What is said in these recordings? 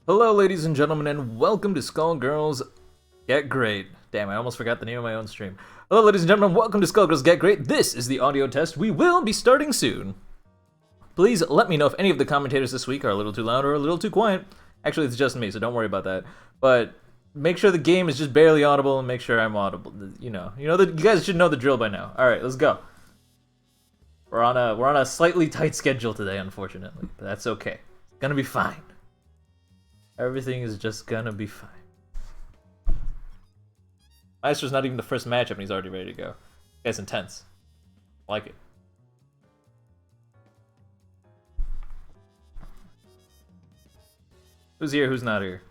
Hello, ladies and gentlemen, and welcome to Skullgirls Get Great. Damn, I almost forgot the name of my own stream. Hello, ladies and gentlemen, welcome to Skullgirls Get Great. This is the audio test. We will be starting soon. Please let me know if any of the commentators this week are a little too loud or a little too quiet. Actually, it's just me, so don't worry about that. But make sure the game is just barely audible, and make sure I'm audible. You guys should know the drill by now. All right, let's go. We're on a slightly tight schedule today, unfortunately, but that's okay. It's gonna be fine. Everything is just gonna be fine. Meister's not even the first matchup and he's already ready to go. That's intense. I like it. Who's here, who's not here?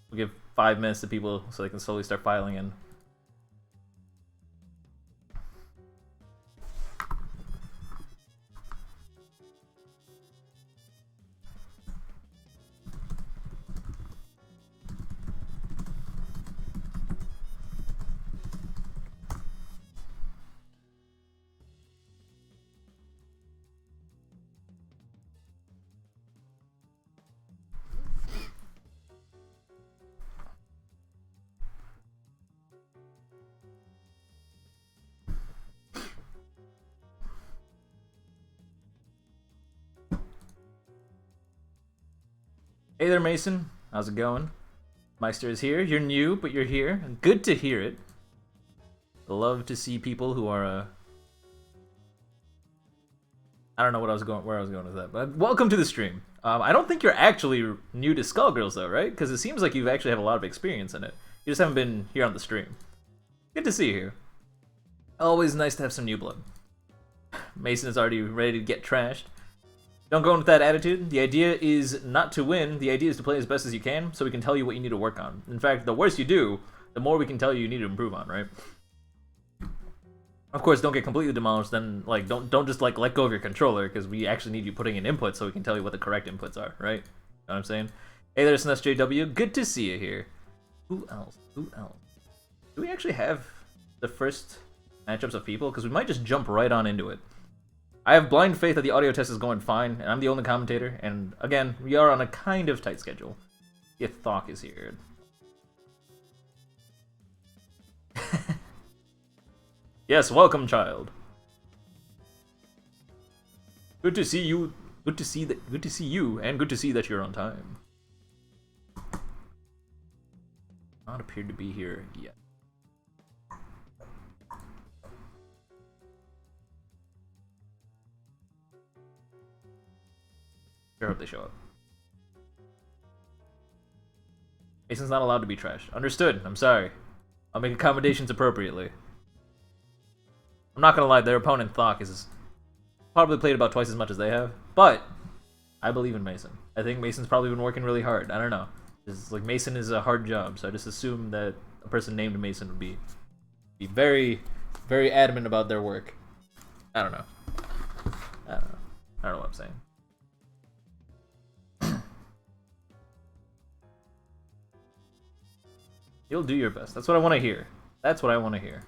We'll give 5 minutes to people so they can slowly start filing in. Hey there, Mason. How's it going? Meister is here. You're new, but you're here. Good to hear it. Love to see people who are, I don't know where I was going with that, but welcome to the stream. I don't think you're actually new to Skullgirls, though, right? Because it seems like you actually have a lot of experience in it. You just haven't been here on the stream. Good to see you here. Always nice to have some new blood. Mason is already ready to get trashed. Don't go in with that attitude. The idea is not to win. The idea is to play as best as you can, so we can tell you what you need to work on. In fact, the worse you do, the more we can tell you need to improve on, right? Of course, don't get completely demolished. Then, like, don't just like let go of your controller, because we actually need you putting in inputs so we can tell you what the correct inputs are, right? Know what I'm saying? Hey there, SNSJW. Good to see you here. Who else? Who else? Do we actually have the first matchups of people? Because we might just jump right on into it. I have blind faith that the audio test is going fine, and I'm the only commentator, and again, we are on a kind of tight schedule. If Thok is here. Yes, welcome, child. Good to see you. Good to see you, and good to see that you're on time. Not appeared to be here yet. Sure hope they show up. Mason's not allowed to be trashed. Understood. I'm sorry. I'll make accommodations appropriately. I'm not gonna lie, their opponent, Thok, is probably played about twice as much as they have, but I believe in Mason. I think Mason's probably been working really hard. I don't know. It's like Mason is a hard job, so I just assume that a person named Mason would be very, very adamant about their work. I don't know. I don't know what I'm saying. You'll do your best. That's what I want to hear. That's what I want to hear.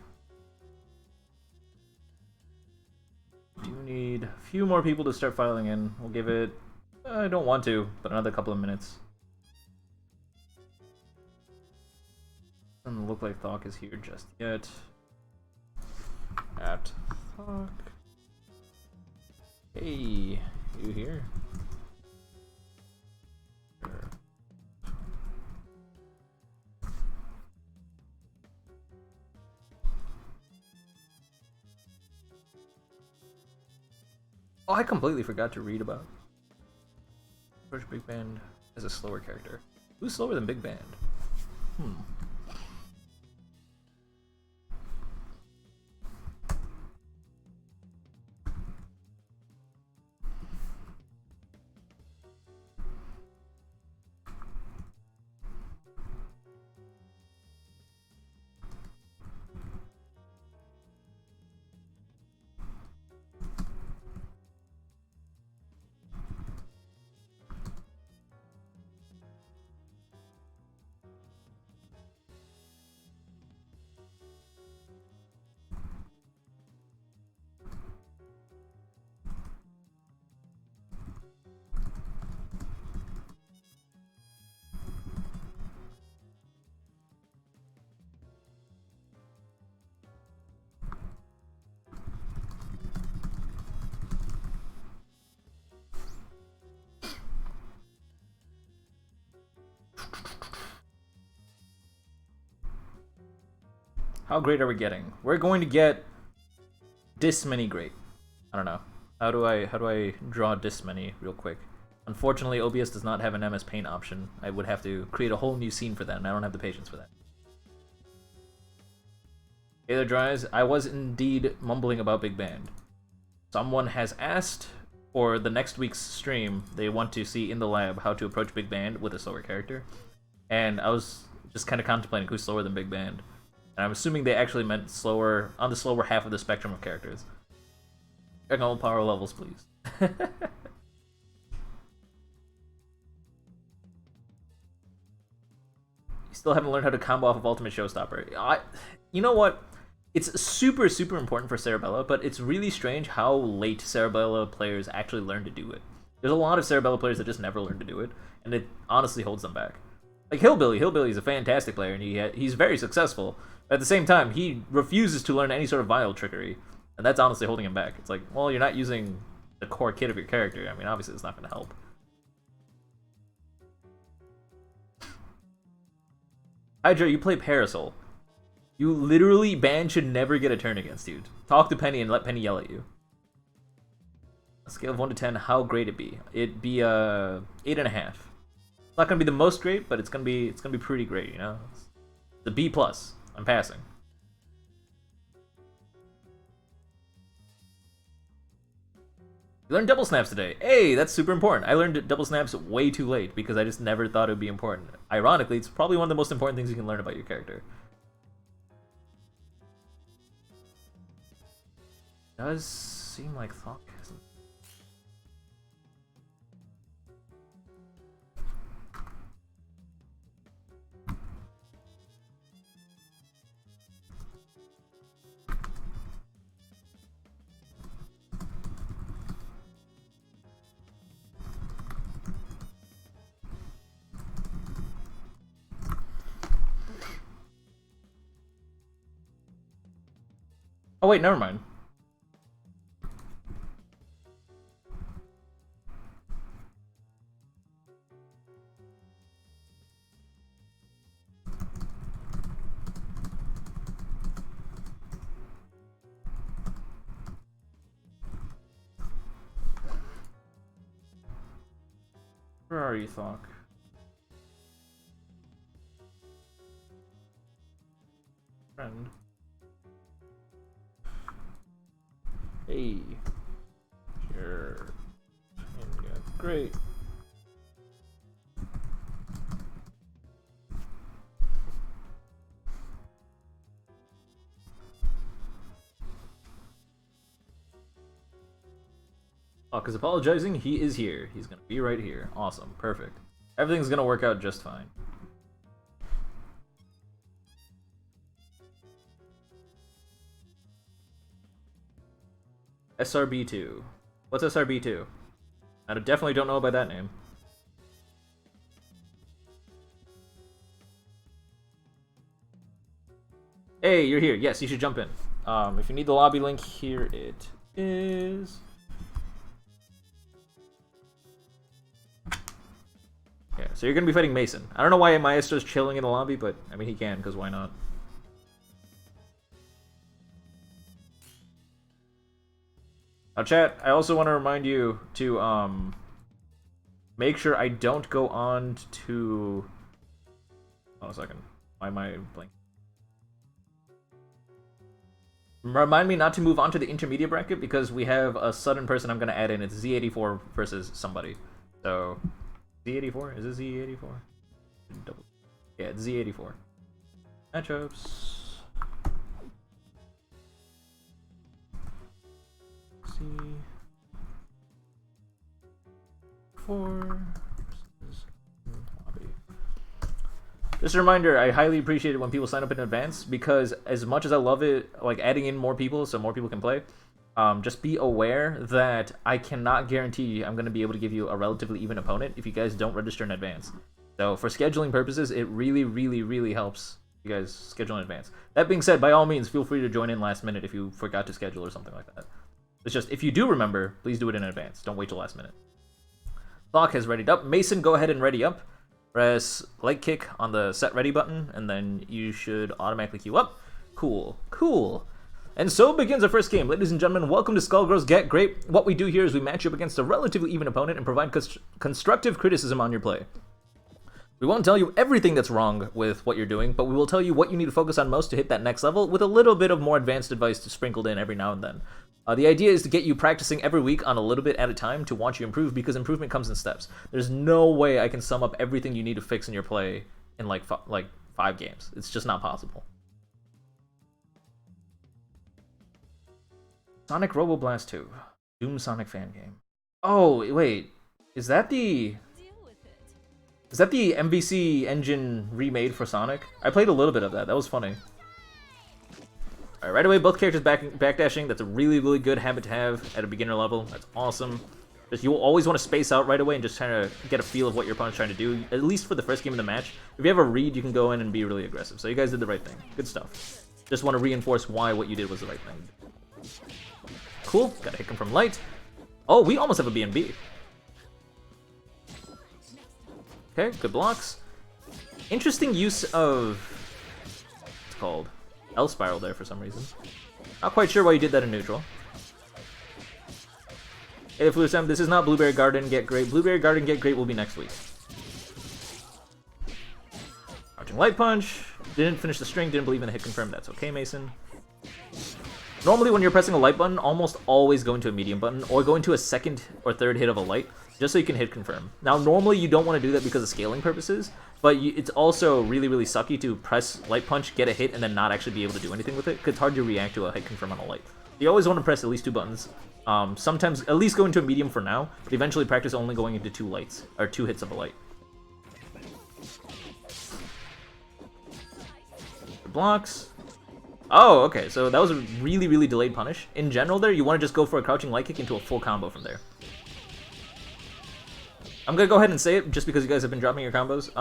Do need a few more people to start filing in. We'll give it, I don't want to, but another couple of minutes. Doesn't look like Thok is here just yet. At Thok. Hey, you here? Sure. Oh, I completely forgot to read about First Big Band as a slower character. Who's slower than Big Band? How great are we getting? We're going to get this many great. I don't know. How do I draw this many real quick? Unfortunately, OBS does not have an MS Paint option. I would have to create a whole new scene for that, and I don't have the patience for that. Taylor Dries, I was indeed mumbling about Big Band. Someone has asked for the next week's stream, they want to see in the lab how to approach Big Band with a slower character. And I was just kind of contemplating who's slower than Big Band. And I'm assuming they actually meant slower, on the slower half of the spectrum of characters. Check all power levels, please. You still haven't learned how to combo off of Ultimate Showstopper. You know what? It's super, super important for Cerebella, but it's really strange how late Cerebella players actually learn to do it. There's a lot of Cerebella players that just never learn to do it, and it honestly holds them back. Like Hillbilly. Hillbilly's a fantastic player, and he's very successful. But at the same time, he refuses to learn any sort of vile trickery, and that's honestly holding him back. It's like, well, you're not using the core kit of your character. I mean, obviously it's not going to help. Hydra, you play Parasol. You literally, Ban should never get a turn against you. Talk to Penny and let Penny yell at you. A scale of 1 to 10, how great it be? It'd be 8.5. It's not gonna be the most great, but it's gonna be pretty great, you know? It's a B+. I'm passing. You learned double snaps today. Hey, that's super important. I learned double snaps way too late because I just never thought it would be important. Ironically, it's probably one of the most important things you can learn about your character. Does seem like Thok hasn't. Oh wait, never mind. Where are you, Thok? Friend. Hey. Sure. Great. Oh, because apologizing, he is here. He's gonna be right here. Awesome. Perfect. Everything's gonna work out just fine. SRB2. What's SRB2? I definitely don't know by that name. Hey, you're here. Yes, you should jump in. If you need the lobby link, here it is. Yeah, so you're gonna be fighting Mason. I don't know why Maestro's chilling in the lobby, but I mean he can, because why not? Now chat, I also want to remind you to make sure I don't go on to... Hold on a second. Why am I blank? Remind me not to move on to the intermediate bracket because we have a sudden person I'm gonna add in. It's Z84 versus somebody. So Z84? Is it Z84? Double. Yeah, it's Z84. Matchups. Z4 versus lobby. Just a reminder, I highly appreciate it when people sign up in advance because as much as I love it, like adding in more people so more people can play, just be aware that I cannot guarantee I'm going to be able to give you a relatively even opponent if you guys don't register in advance. So for scheduling purposes, it really, really, really helps you guys schedule in advance. That being said, by all means, feel free to join in last minute if you forgot to schedule or something like that. It's just, if you do remember, please do it in advance. Don't wait till last minute. Thok has readied up. Mason, go ahead and ready up. Press leg kick on the set ready button, and then you should automatically queue up. Cool. Cool. And so begins our first game. Ladies and gentlemen, welcome to Skullgirls Get Gr8. What we do here is we match you up against a relatively even opponent and provide constructive criticism on your play. We won't tell you everything that's wrong with what you're doing, but we will tell you what you need to focus on most to hit that next level, with a little bit of more advanced advice sprinkled in every now and then. The idea is to get you practicing every week on a little bit at a time to watch you improve, because improvement comes in steps. There's no way I can sum up everything you need to fix in your play in like 5 games. It's just not possible. Sonic Robo Blast 2. Doom Sonic fan game. Oh, wait. Is that the MVC engine remade for Sonic? I played a little bit of that. That was funny. Alright, right away, both characters backdashing. That's a really, really good habit to have at a beginner level. That's awesome. Just, you'll always want to space out right away and just try to get a feel of what your opponent's trying to do, at least for the first game of the match. If you have a read, you can go in and be really aggressive. So you guys did the right thing. Good stuff. Just want to reinforce why what you did was the right thing. Cool. Got a hit him from light. Oh, we almost have a BNB. Okay, good blocks. Interesting use of... what's it called? L-Spiral there for some reason. Not quite sure why you did that in neutral. Hey, Flusem, this is not Blueberry Garden Get Gr8. Blueberry Garden Get Gr8 will be next week. Arching Light Punch. Didn't finish the string, didn't believe in the hit confirm. That's okay, Mason. Normally when you're pressing a light button, almost always go into a medium button, or go into a second or third hit of a light, just so you can hit confirm. Now, normally you don't want to do that because of scaling purposes, but it's also really, really sucky to press light punch, get a hit, and then not actually be able to do anything with it, because it's hard to react to a hit confirm on a light. You always want to press at least 2 buttons. Sometimes at least go into a medium for now, but eventually practice only going into 2 lights, or 2 hits of a light. Blocks. Oh, okay, so that was a really, really delayed punish. In general there, you want to just go for a crouching light kick into a full combo from there. I'm going to go ahead and say it, just because you guys have been dropping your combos.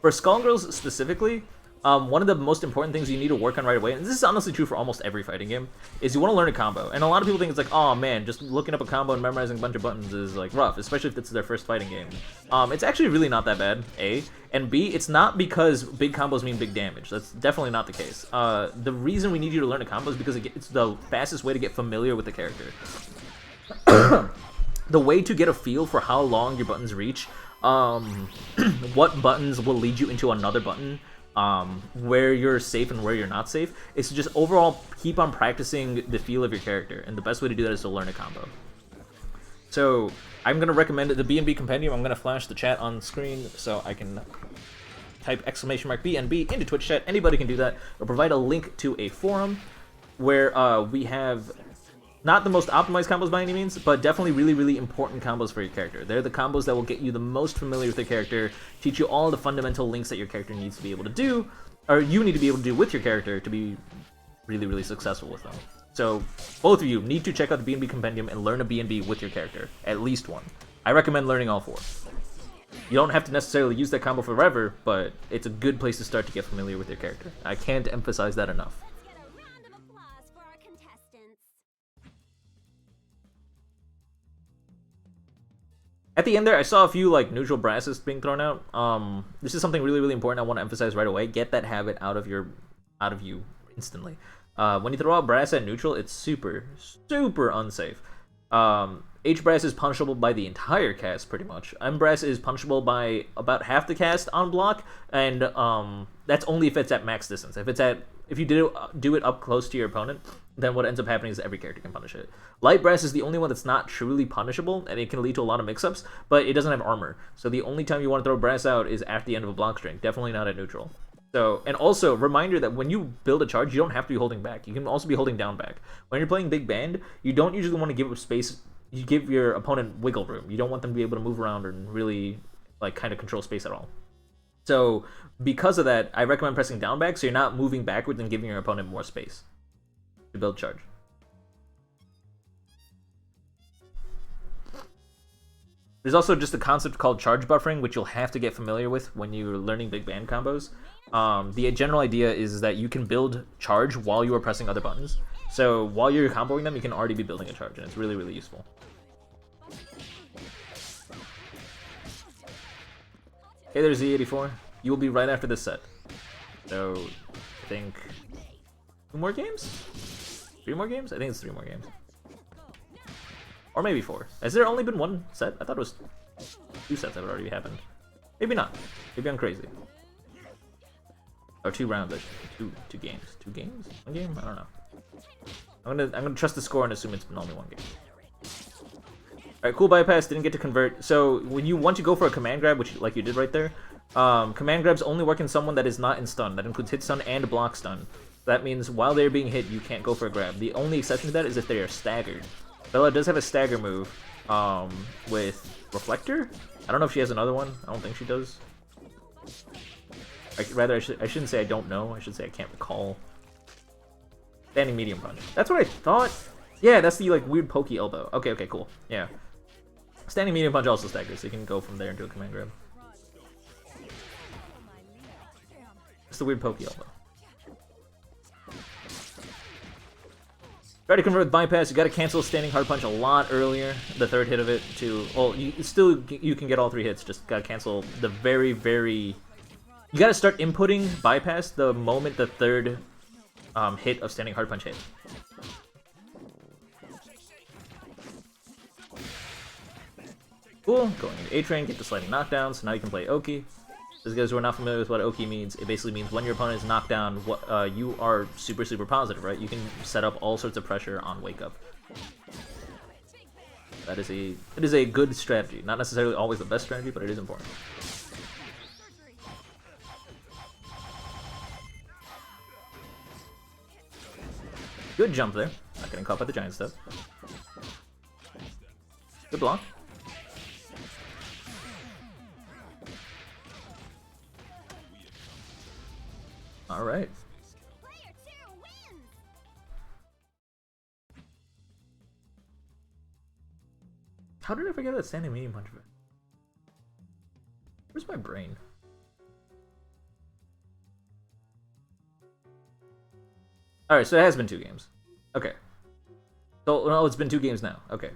For Skullgirls specifically, one of the most important things you need to work on right away, and this is honestly true for almost every fighting game, is you want to learn a combo. And a lot of people think it's like, oh man, just looking up a combo and memorizing a bunch of buttons is like rough, especially if it's their first fighting game. It's actually really not that bad, A. And B, it's not because big combos mean big damage. That's definitely not the case. The reason we need you to learn a combo is because it's the fastest way to get familiar with the character. The way to get a feel for how long your buttons reach, what buttons will lead you into another button, where you're safe and where you're not safe, is to just overall keep on practicing the feel of your character, and the best way to do that is to learn a combo. So I'm going to recommend the BNB Compendium. I'm going to flash the chat on screen so I can type !BNB into Twitch chat. Anybody can do that. It'll provide a link to a forum where we have not the most optimized combos by any means, but definitely really, really important combos for your character. They're the combos that will get you the most familiar with the character, teach you all the fundamental links that your character needs to be able to do, or you need to be able to do with your character to be really, really successful with them. So both of you need to check out the BNB Compendium and learn a BNB with your character, at least one. I recommend learning all 4. You don't have to necessarily use that combo forever, but it's a good place to start to get familiar with your character. I can't emphasize that enough. At the end there, I saw a few like neutral brasses being thrown out. This is something really, really important I want to emphasize right away. Get that habit out of you instantly. When you throw out brass at neutral, it's super, super unsafe. H brass is punishable by the entire cast, pretty much. M brass is punishable by about half the cast on block, and that's only if it's at max distance. If you do it up close to your opponent, then what ends up happening is every character can punish it. Light brass is the only one that's not truly punishable, and it can lead to a lot of mix-ups, but it doesn't have armor. So the only time you want to throw brass out is at the end of a block string, definitely not at neutral. So, and also, reminder that when you build a charge, you don't have to be holding back. You can also be holding down back. When you're playing big band, you don't usually want to give up space. You give your opponent wiggle room. You don't want them to be able to move around and really, like, kind of control space at all. So, because of that, I recommend pressing down back so you're not moving backwards and giving your opponent more space to build charge. There's also just a concept called charge buffering, which you'll have to get familiar with when you're learning big band combos. The general idea is that you can build charge while you are pressing other buttons. So while you're comboing them, you can already be building a charge, and it's really, really useful. Hey there, Z84. You will be right after this set. So, I think 2 more games? 3 more games? I think it's 3 more games. Or maybe 4. Has there only been 1 set? I thought it was 2 sets that had already happened. Maybe not. Maybe I'm crazy. Or 2 rounds, actually. 2 games. 2 games? 1 game? I don't know. I'm gonna trust the score and assume it's been only 1 game. Alright, cool bypass, didn't get to convert. So when you want to go for a command grab, which like you did right there, command grabs only work in someone that is not in stun. That includes hit stun and block stun. That means while they're being hit, you can't go for a grab. The only exception to that is if they are staggered. Bella does have a stagger move with Reflector. I don't know if she has another one. I don't think she does. I shouldn't say I don't know. I should say I can't recall. Standing medium punch. That's what I thought. Yeah, that's the like weird pokey elbow. Okay, cool. Yeah. Standing medium punch also staggers, so you can go from there into a command grab. It's the weird pokey elbow. Try to convert with bypass. You got to cancel standing hard punch a lot earlier. The 3rd hit of it to you can get all 3 hits. Just got to cancel the very. You got to start inputting bypass the moment the 3rd hit of standing hard punch hit. Cool. Going into A-Train, get the sliding knockdown. So now you can play Oki. Those guys who are not familiar with what Oki means, it basically means when your opponent is knocked down, you are super positive, right? You can set up all sorts of pressure on Wake Up. It is a good strategy. Not necessarily always the best strategy, but it is important. Good jump there. Not getting caught by the giant step. Good block. Alright. How did I forget that standing medium punch? Where's my brain? Alright, so it has been 2 games. Okay. So, no, it's been 2 games now. Okay.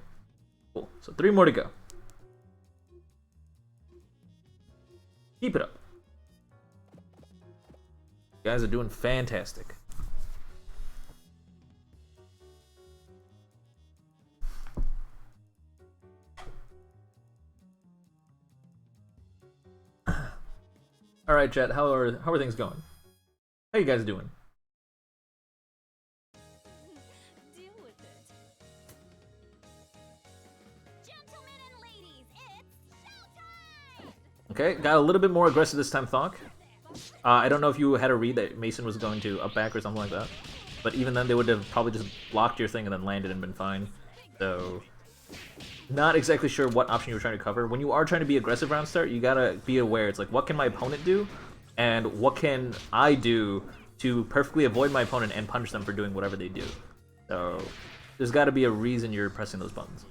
Cool. So 3 more to go. Keep it up. You guys are doing fantastic. All right, chat. How are things going? How you guys doing? Deal with it. Gentlemen and ladies, it's showtime! Okay, got a little bit more aggressive this time, Thok. I don't know if you had a read that Mason was going to up back or something like that. But even then, they would have probably just blocked your thing and then landed and been fine. So, not exactly sure what option you were trying to cover. When you are trying to be aggressive round start, you gotta be aware. It's like, what can my opponent do? And what can I do to perfectly avoid my opponent and punish them for doing whatever they do? So, there's gotta be a reason you're pressing those buttons.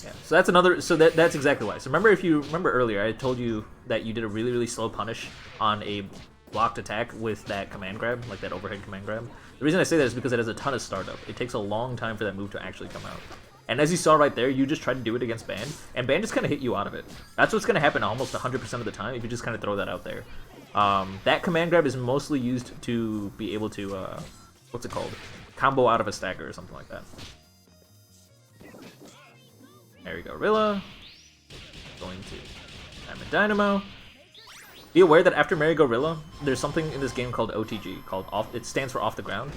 Yeah, so that's another. So that's exactly why. So if you remember earlier, I told you that you did a really slow punish on a blocked attack with that command grab, like that overhead command grab. The reason I say that is because it has a ton of startup. It takes a long time for that move to actually come out. And as you saw right there, you just tried to do it against Band, and Band just kind of hit you out of it. That's what's going to happen almost 100% of the time if you just kind of throw that out there. That command grab is mostly used to be able to, what's it called? Combo out of a stagger or something like that. There we go, Rilla. Going to Diamond Dynamo. Be aware that after Merry-Go-Rilla, there's something in this game called OTG, called off. It stands for off the ground.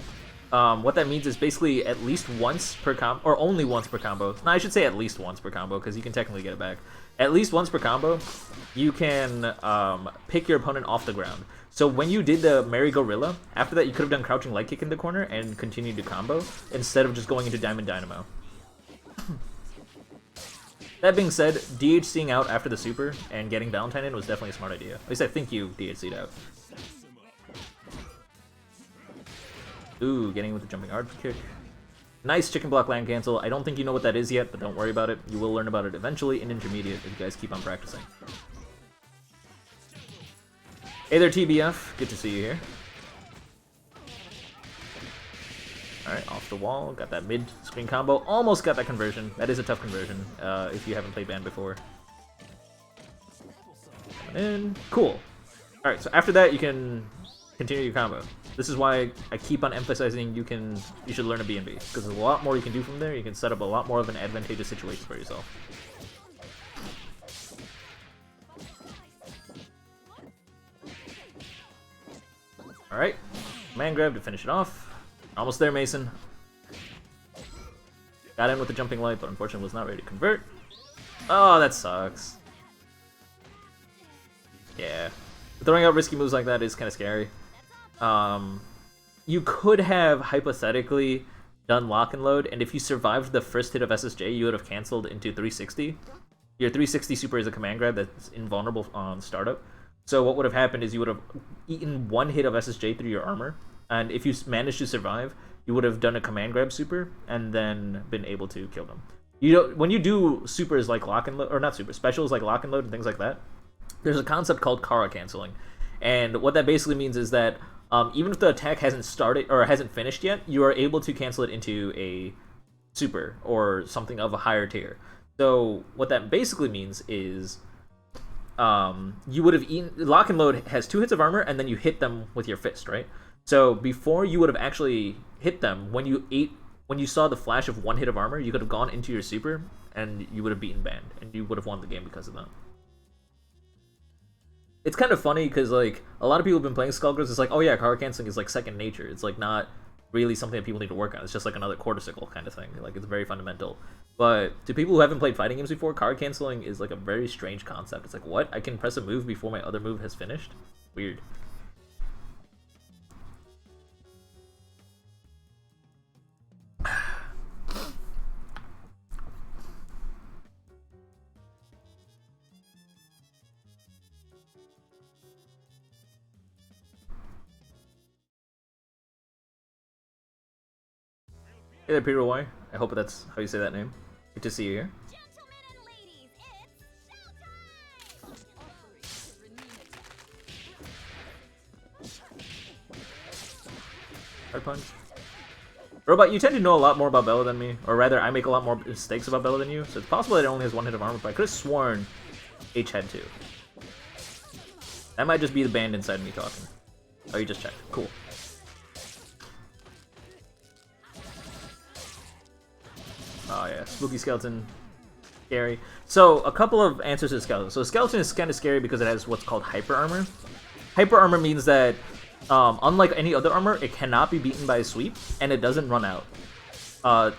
What that means is basically at least once per combo, or only once per combo. No, I should say at least once per combo, because you can technically get it back. At least once per combo, you can pick your opponent off the ground. So when you did the Merry-Go-Rilla, after that you could have done crouching leg kick in the corner and continued to combo, instead of just going into Diamond Dynamo. That being said, DHCing out after the super and getting Valentine in was definitely a smart idea. At least I think you DHC'd out. Ooh, getting with the jumping hard kick. Nice chicken block land cancel. I don't think you know what that is yet, but don't worry about it. You will learn about it eventually in intermediate if you guys keep on practicing. Hey there, TBF. Good to see you here. Alright, off the wall. Got that mid-screen combo. Almost got that conversion. That is a tough conversion if you haven't played Band before. Coming in. Cool. Alright, so after that you can continue your combo. This is why I keep on emphasizing you should learn a B&B, because there's a lot more you can do from there. You can set up a lot more of an advantageous situation for yourself. Alright, command grab to finish it off. Almost there, Mason. Got in with the jumping light, but unfortunately was not ready to convert. Oh, that sucks. Yeah. Throwing out risky moves like that is kind of scary. You could have, hypothetically, done lock and load, and if you survived the first hit of SSJ, you would have canceled into 360. Your 360 super is a command grab that's invulnerable on startup. So what would have happened is you would have eaten one hit of SSJ through your armor, and if you managed to survive, you would have done a command grab super, and then been able to kill them. When you do supers like lock and load, or not super, specials like lock and load and things like that, there's a concept called Kara canceling. And what that basically means is that even if the attack hasn't started or hasn't finished yet, you are able to cancel it into a super or something of a higher tier. So what that basically means is you would have eaten... Lock and load has 2 hits of armor, and then you hit them with your fist, right? So before you would have actually hit them, when you saw the flash of 1 hit of armor, you could have gone into your super, and you would have beaten Band, and you would have won the game because of that. It's kind of funny because, like, a lot of people have been playing Skullgirls. It's like, oh yeah, Kara canceling is like second nature. It's like not really something that people need to work on. It's just like another quarter cycle kind of thing. Like, it's very fundamental. But to people who haven't played fighting games before, Kara canceling is like a very strange concept. It's like, what? I can press a move before my other move has finished? Weird. Hey there, Peter Roy. I hope that's how you say that name. Good to see you here. Gentlemen and ladies, it's showtime! Hard punch. Robot, you tend to know a lot more about Bella than me, or rather, I make a lot more mistakes about Bella than you, so it's possible that it only has 1 hit of armor, but I could have sworn H had 2. That might just be the band inside me talking. Oh, you just checked. Cool. Oh yeah, spooky skeleton, scary. So a couple of answers to the skeleton. So skeleton is kind of scary because it has what's called hyper armor. Hyper armor means that unlike any other armor, it cannot be beaten by a sweep, and it doesn't run out.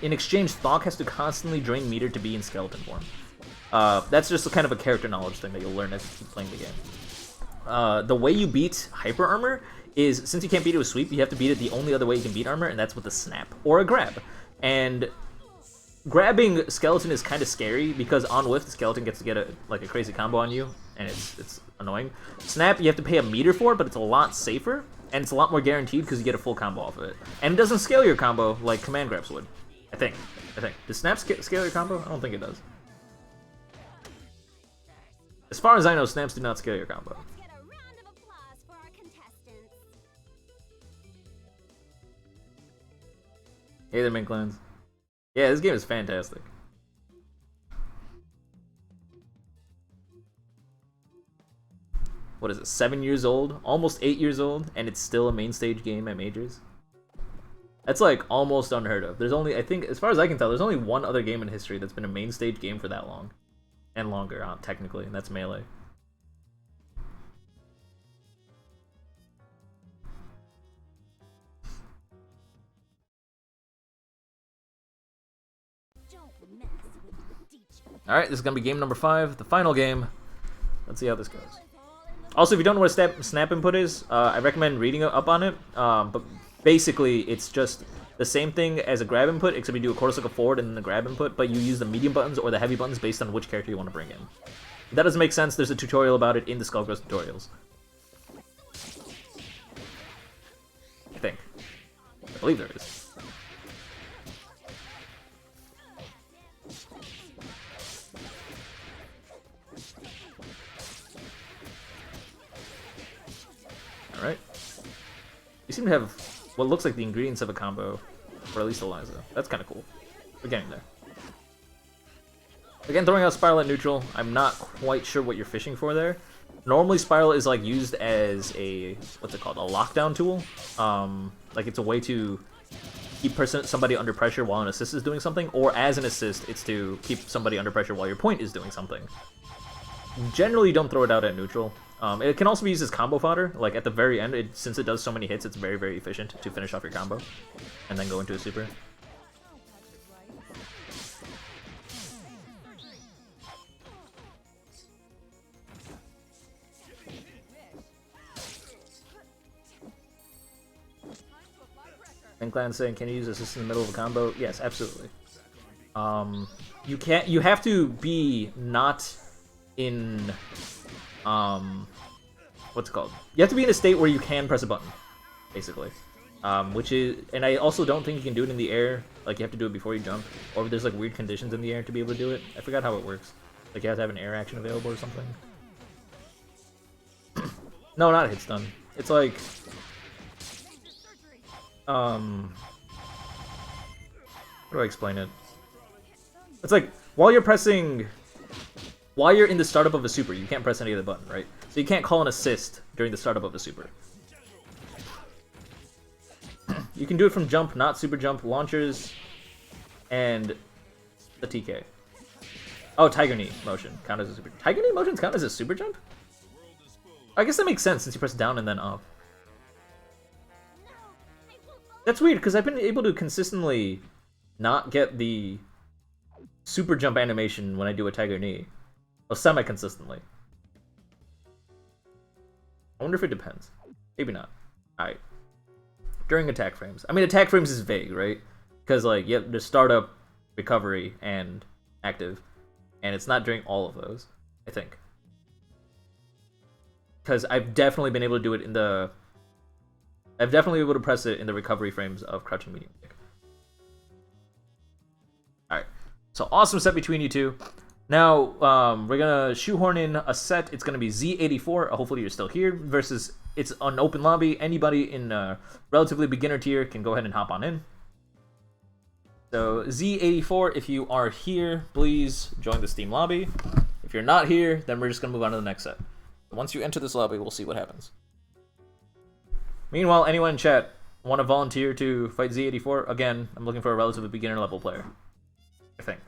In exchange, Thok has to constantly drain meter to be in skeleton form. That's just kind of a character knowledge thing that you'll learn as you keep playing the game. The way you beat hyper armor is, since you can't beat it with sweep, you have to beat it the only other way you can beat armor, and that's with a snap or a grab. And grabbing skeleton is kind of scary because on whiff the skeleton gets to get a crazy combo on you, and it's annoying. Snap you have to pay a meter for, but it's a lot safer and it's a lot more guaranteed because you get a full combo off of it. And it doesn't scale your combo like command grabs would. I think. Does snap scale your combo? I don't think it does. As far as I know, snaps do not scale your combo. Let's get a round of applause for our contestants. Hey there, Minklins. Yeah, this game is fantastic. What is it, 7 years old? Almost 8 years old, and it's still a main stage game at Majors? That's like almost unheard of. There's only, I think, as far as I can tell, there's only one other game in history that's been a main stage game for that long. And longer, technically, and that's Melee. Alright, this is going to be game number 5, the final game. Let's see how this goes. Also, if you don't know what a snap input is, I recommend reading up on it. But basically, it's just the same thing as a grab input, except you do a quarter cycle forward and then the grab input, but you use the medium buttons or the heavy buttons based on which character you want to bring in. If that doesn't make sense, there's a tutorial about it in the Skullgirls tutorials. I think. I believe there is. Alright. You seem to have what looks like the ingredients of a combo, or at least Eliza. That's kind of cool. We're getting there. Again, throwing out Spiral at neutral. I'm not quite sure what you're fishing for there. Normally, Spiral is like used as a what's it called, a lockdown tool. Like it's a way to keep somebody under pressure while an assist is doing something, or as an assist, it's to keep somebody under pressure while your point is doing something. Generally, you don't throw it out at neutral. It can also be used as combo fodder. Like at the very end, since it does so many hits, it's very, very efficient to finish off your combo and then go into a super. And Clan saying, can you use assist in the middle of a combo? Yes, absolutely. You can't. You have to be not in. What's it called? You have to be in a state where you can press a button, basically. Which is, and I also don't think you can do it in the air. Like you have to do it before you jump, or there's like weird conditions in the air to be able to do it. I forgot how it works. Like you have to have an air action available or something. No, not a hit stun. It's like. How do I explain it? It's like, while you're in the startup of a super, you can't press any of the button, right? So you can't call an assist during the startup of a super. You can do it from jump, not super jump, launchers, and the TK. Oh, Tiger Knee motion count as a super. Tiger Knee motions count as a super jump? I guess that makes sense since you press down and then up. That's weird, because I've been able to consistently not get the super jump animation when I do a Tiger Knee. Well, semi-consistently. I wonder if it depends. Maybe not. Alright. During attack frames. I mean, attack frames is vague, right? Because, like, you have the startup, recovery, and active. And it's not during all of those, I think. Because I've definitely been able to do it in the... I've definitely been able to press it in the recovery frames of crouching medium kick. Alright, so awesome set between you two. Now, we're gonna shoehorn in a set. It's gonna be Z84, hopefully you're still here, versus it's an open lobby. Anybody in relatively beginner tier can go ahead and hop on in. So, Z84, if you are here, please join the Steam lobby. If you're not here, then we're just gonna move on to the next set. Once you enter this lobby, we'll see what happens. Meanwhile, anyone in chat want to volunteer to fight Z84? Again, I'm looking for a relatively beginner level player. I think.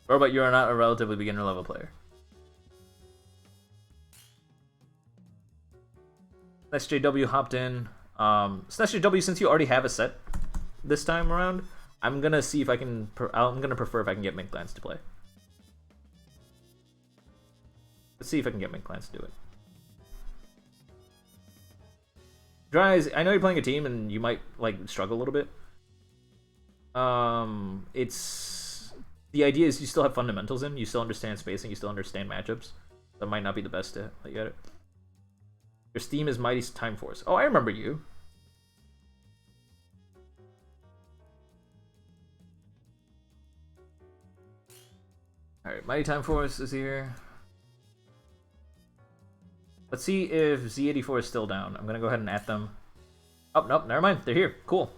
Or but you are not a relatively beginner level player. SJW hopped in. SJW, since you already have a set this time around, I'm gonna see if I can. I'm gonna prefer if I can get Mink Lance to play. Let's see if I can get Mink Lance to do it. Dries, I know you're playing a team and you might like struggle a little bit. It's the idea is you still have fundamentals in, you still understand spacing, you still understand matchups. That might not be the best to let you get it. Your Steam is Mighty Time Force. Oh, I remember you. Alright, Mighty Time Force is here. Let's see if Z84 is still down. I'm gonna go ahead and at them. Oh, nope, never mind. They're here. Cool.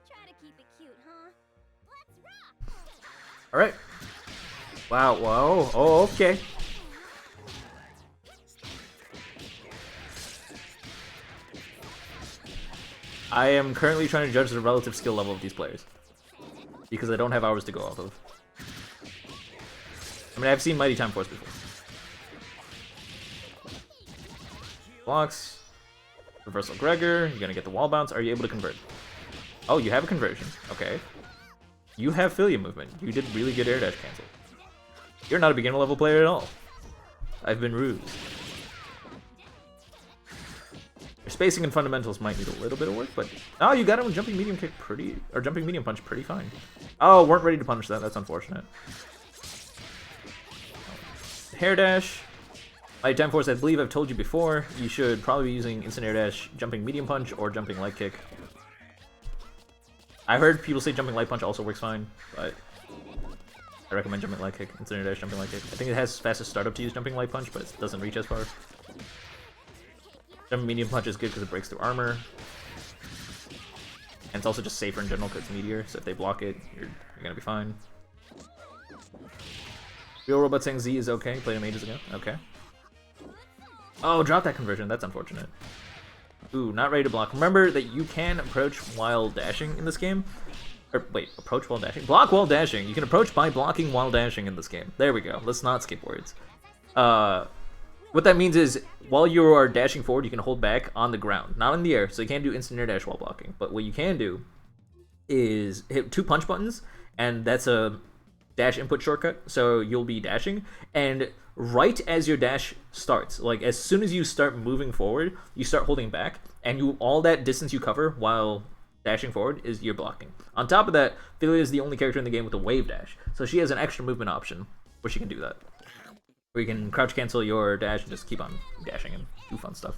Try to keep it cute, huh? Let's rock! Alright. Wow, whoa. Oh, okay. I am currently trying to judge the relative skill level of these players. Because I don't have hours to go off of. I mean, I've seen Mighty Time Force before. Blocks. Reversal Gregor. You're gonna get the wall bounce. Are you able to convert? Oh, you have a conversion. Okay. You have Filia movement. You did really good air dash cancel. You're not a beginner level player at all. I've been rused. spacing and fundamentals might need a little bit of work, but oh, you got him with jumping medium kick or jumping medium punch pretty fine. Oh, weren't ready to punish that. That's unfortunate. Hair dash. Light time force. I believe I've told you before. You should probably be using instant air dash, jumping medium punch, or jumping light kick. I heard people say jumping light punch also works fine, but I recommend jumping light kick. Instant air dash, jumping light kick. I think it has fastest startup to use jumping light punch, but it doesn't reach as far. Jumping medium punch is good because it breaks through armor. And it's also just safer in general because it's meteor, so if they block it, you're gonna be fine. Real Robot saying Z is okay, played him ages ago. Okay. Oh, drop that conversion, that's unfortunate. Ooh, not ready to block. Remember that you can approach while dashing in this game. Or, wait, approach while dashing? Block while dashing! You can approach by blocking while dashing in this game. There we go, let's not skip words. What that means is, while you are dashing forward, you can hold back on the ground, not in the air, so you can't do instant air dash while blocking. But what you can do is hit 2 punch buttons, and that's a dash input shortcut, so you'll be dashing, and right as your dash starts, like as soon as you start moving forward, you start holding back, and all that distance you cover while dashing forward is you're blocking. On top of that, Philia is the only character in the game with a wave dash, so she has an extra movement option where she can do that. Where you can crouch cancel your dash and just keep on dashing and do fun stuff.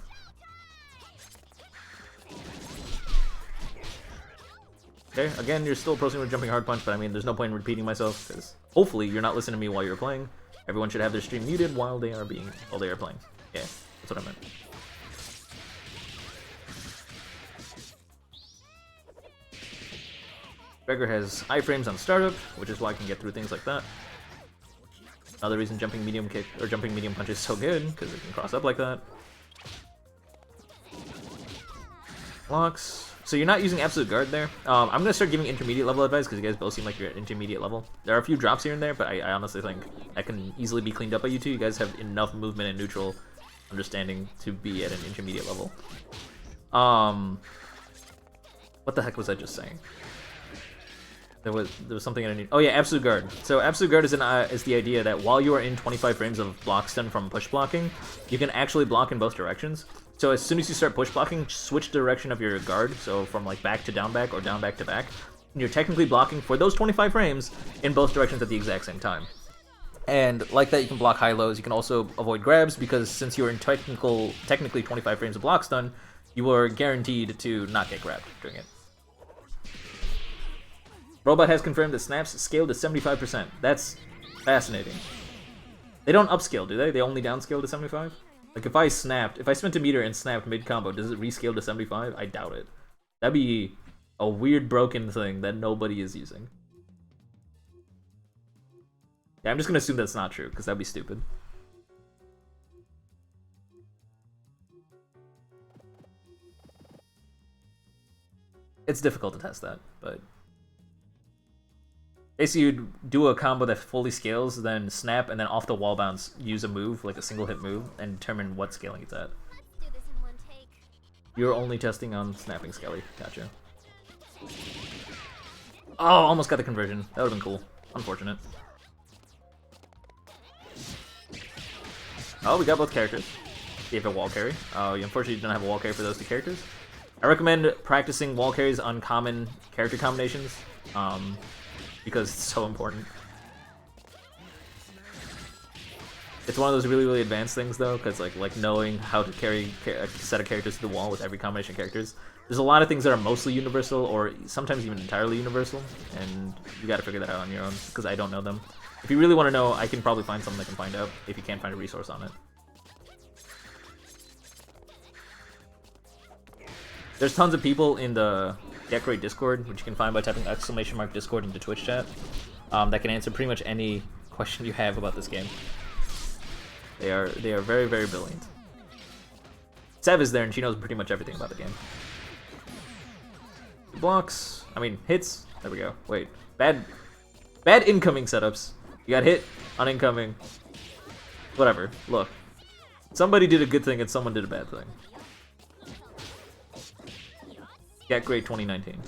Okay, again, you're still approaching with jumping hard punch, but I mean, there's no point in repeating myself, because hopefully you're not listening to me while you're playing. Everyone should have their stream muted while they are playing. Yeah, that's what I meant. Gregor has iframes on startup, which is why I can get through things like that. Another reason jumping medium kick or jumping medium punch is so good, because it can cross up like that. Blocks. So you're not using absolute guard there. I'm gonna start giving intermediate level advice because you guys both seem like you're at intermediate level. There are a few drops here and there, but I honestly think that can easily be cleaned up by you two. You guys have enough movement and neutral understanding to be at an intermediate level. What the heck was I just saying? There was something I need. Oh yeah, absolute guard. So absolute guard is the idea that while you are in 25 frames of block stun from push blocking, you can actually block in both directions. So as soon as you start push blocking, switch the direction of your guard. So from like back to down back or down back to back, and you're technically blocking for those 25 frames in both directions at the exact same time. And like that, you can block high lows. You can also avoid grabs because since you're in technically 25 frames of block stun, you are guaranteed to not get grabbed during it. Robot has confirmed that snaps scale to 75%. That's fascinating. They don't upscale, do they? They only downscale to 75? Like if I spent a meter and snapped mid-combo, does it rescale to 75? I doubt it. That'd be a weird broken thing that nobody is using. Yeah, I'm just gonna assume that's not true, because that'd be stupid. It's difficult to test that, but... Basically, you'd do a combo that fully scales, then snap, and then off the wall bounce, use a move, like a single hit move, and determine what scaling it's at. Let's do this in one take. You're only testing on snapping Skelly. Gotcha. Oh, almost got the conversion. That would've been cool. Unfortunate. Oh, we got both characters. You have a wall carry. Oh, you unfortunately don't have a wall carry for those two characters. I recommend practicing wall carries on common character combinations. Because it's so important. It's one of those really, really advanced things, though, because like knowing how to carry a set of characters to the wall with every combination of characters. There's a lot of things that are mostly universal, or sometimes even entirely universal, and you gotta figure that out on your own, because I don't know them. If you really want to know, I can probably find something that can find out, if you can't find a resource on it. There's tons of people in the Get Gr8 Discord, which you can find by typing !Discord into Twitch chat, that can answer pretty much any question you have about this game. They are very, very brilliant. Sev is there, and she knows pretty much everything about the game. Blocks, I mean hits. There we go. Wait, bad incoming setups. You got hit on incoming. Whatever. Look, somebody did a good thing, and someone did a bad thing. Get Gr8 2019.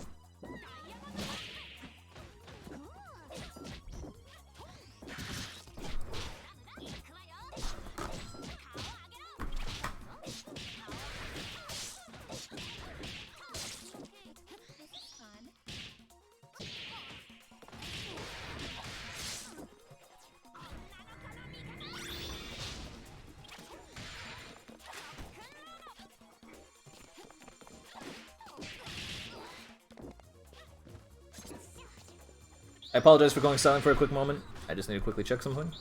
I apologize for going silent for a quick moment. I just need to quickly check something.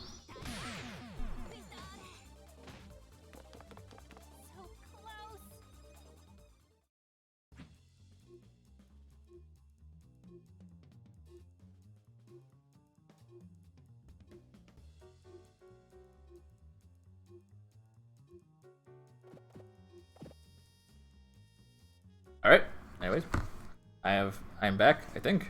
Alright, anyways. I'm back, I think.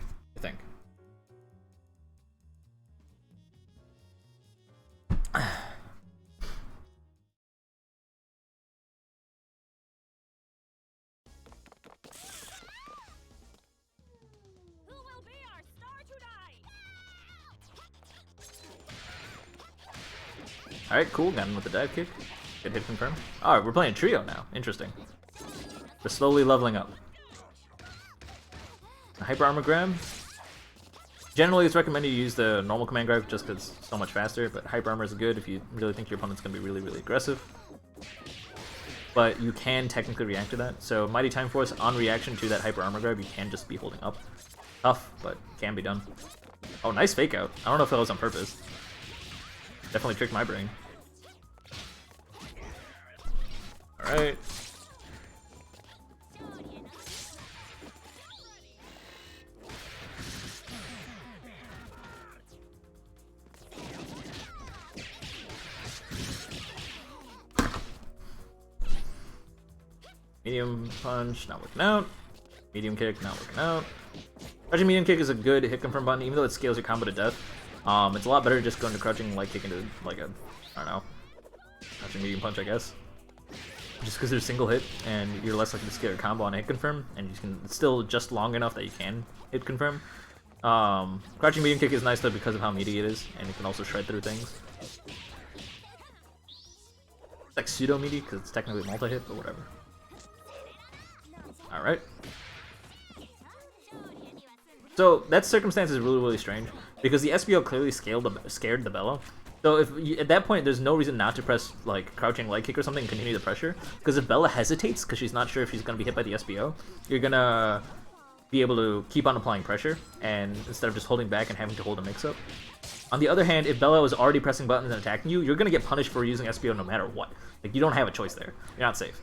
Who will be our star tonight? Alright, cool, got him with the dive kick. Good hit confirmed. Alright, we're playing trio now. Interesting. We're slowly leveling up. A hyper armor grab. Generally, it's recommended you use the normal command grab just because it's so much faster, but hyper armor is good if you really think your opponent's going to be really, really aggressive. But you can technically react to that. So Mighty Time Force, on reaction to that hyper armor grab, you can just be holding up. Tough, but can be done. Oh, nice fake out. I don't know if that was on purpose. Definitely tricked my brain. Alright. Medium punch, not working out. Medium kick, not working out. Crouching medium kick is a good hit confirm button, even though it scales your combo to death. It's a lot better just going to crouching light kick into like a, I don't know, crouching medium punch, I guess. Just because they're single hit and you're less likely to scale your combo on a hit confirm, and you can still just long enough that you can hit confirm. Crouching medium kick is nice though because of how meaty it is, and it can also shred through things. It's like pseudo meaty because it's technically multi-hit, but whatever. Alright. So that circumstance is really, really strange because the SBO clearly scared the Bella. So if you, at that point, there's no reason not to press like crouching leg kick or something and continue the pressure. Because if Bella hesitates because she's not sure if she's going to be hit by the SBO, you're going to be able to keep on applying pressure and instead of just holding back and having to hold a mix-up. On the other hand, if Bella was already pressing buttons and attacking you, you're going to get punished for using SBO no matter what. Like, you don't have a choice there. You're not safe.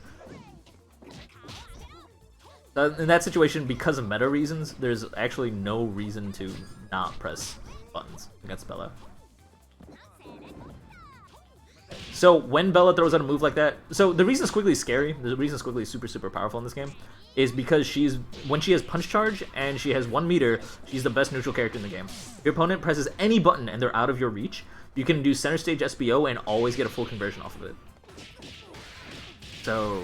In that situation, because of meta reasons, there's actually no reason to not press buttons against Bella. So when Bella throws out a move like that, so the reason Squiggly is scary, the reason Squiggly is super, super powerful in this game, is because when she has Punch Charge and she has 1 meter, she's the best neutral character in the game. If your opponent presses any button and they're out of your reach, you can do center stage SBO and always get a full conversion off of it. So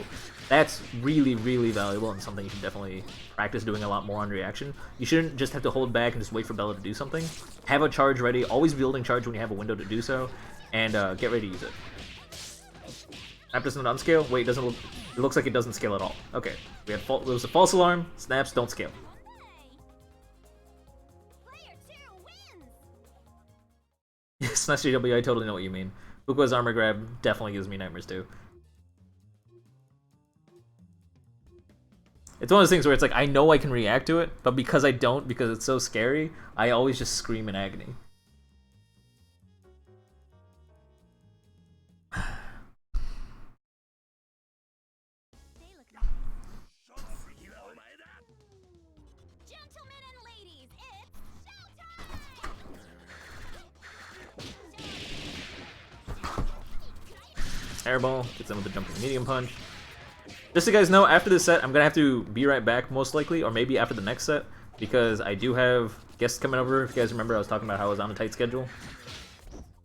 that's really, really valuable and something you should definitely practice doing a lot more on reaction. You shouldn't just have to hold back and just wait for Bella to do something. Have a charge ready, always building charge when you have a window to do so, and get ready to use it. Snap doesn't unscale? Wait, it looks like it doesn't scale at all. Okay, there was a false alarm. Snaps don't scale. Player 2 wins. Smash GW, I totally know what you mean. Fukua's armor grab definitely gives me nightmares too. It's one of those things where it's like, I know I can react to it, but because I don't, because it's so scary, I always just scream in agony. Gentlemen and ladies, it's showtime! Airball, gets in with the jumping medium punch. Just so you guys know, after this set, I'm going to have to be right back, most likely, or maybe after the next set, because I do have guests coming over. If you guys remember, I was talking about how I was on a tight schedule.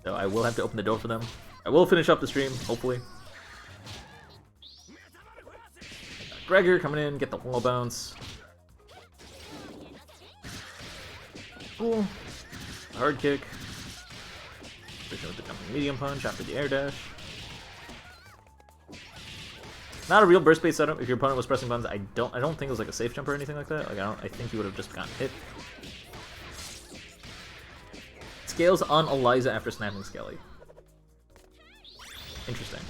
So I will have to open the door for them. I will finish up the stream, hopefully. Gregor coming in, get the wall bounce. Cool. Hard kick. With the jumping medium punch after the air dash. Not a real burst bait setup. If your opponent was pressing buttons, I don't think it was like a safe jump or anything like that. Like I think you would have just gotten hit. Scales on Eliza after snapping Skelly. Interesting.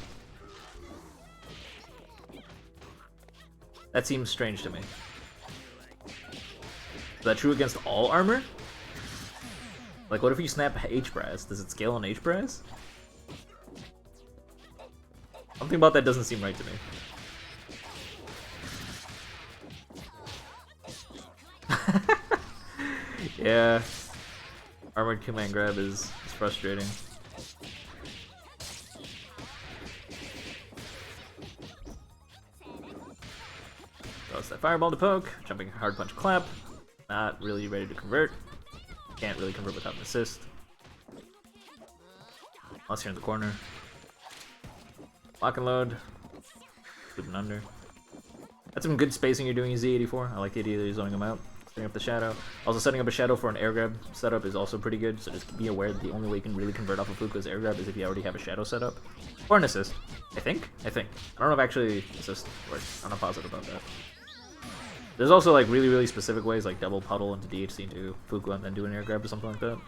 That seems strange to me. Is that true against all armor? Like, what if you snap H-Brass? Does it scale on H-Brass? Something about that doesn't seem right to me. Yeah. Armored command grab is frustrating. Throws that fireball to poke. Jumping hard punch clap. Not really ready to convert. Can't really convert without an assist. Unless you're in the corner. Lock and load. Scooping under. That's some good spacing you're doing in Z84. I like the idea that you're zoning them out. Setting up the shadow. Also, setting up a shadow for an air grab setup is also pretty good, so just be aware that the only way you can really convert off of Fuka's air grab is if you already have a shadow set up. Or an assist. I think. I don't know if actually assist works. I'm not positive about that. There's also like really specific ways, like double puddle into DHC into Fuka and then do an air grab or something like that.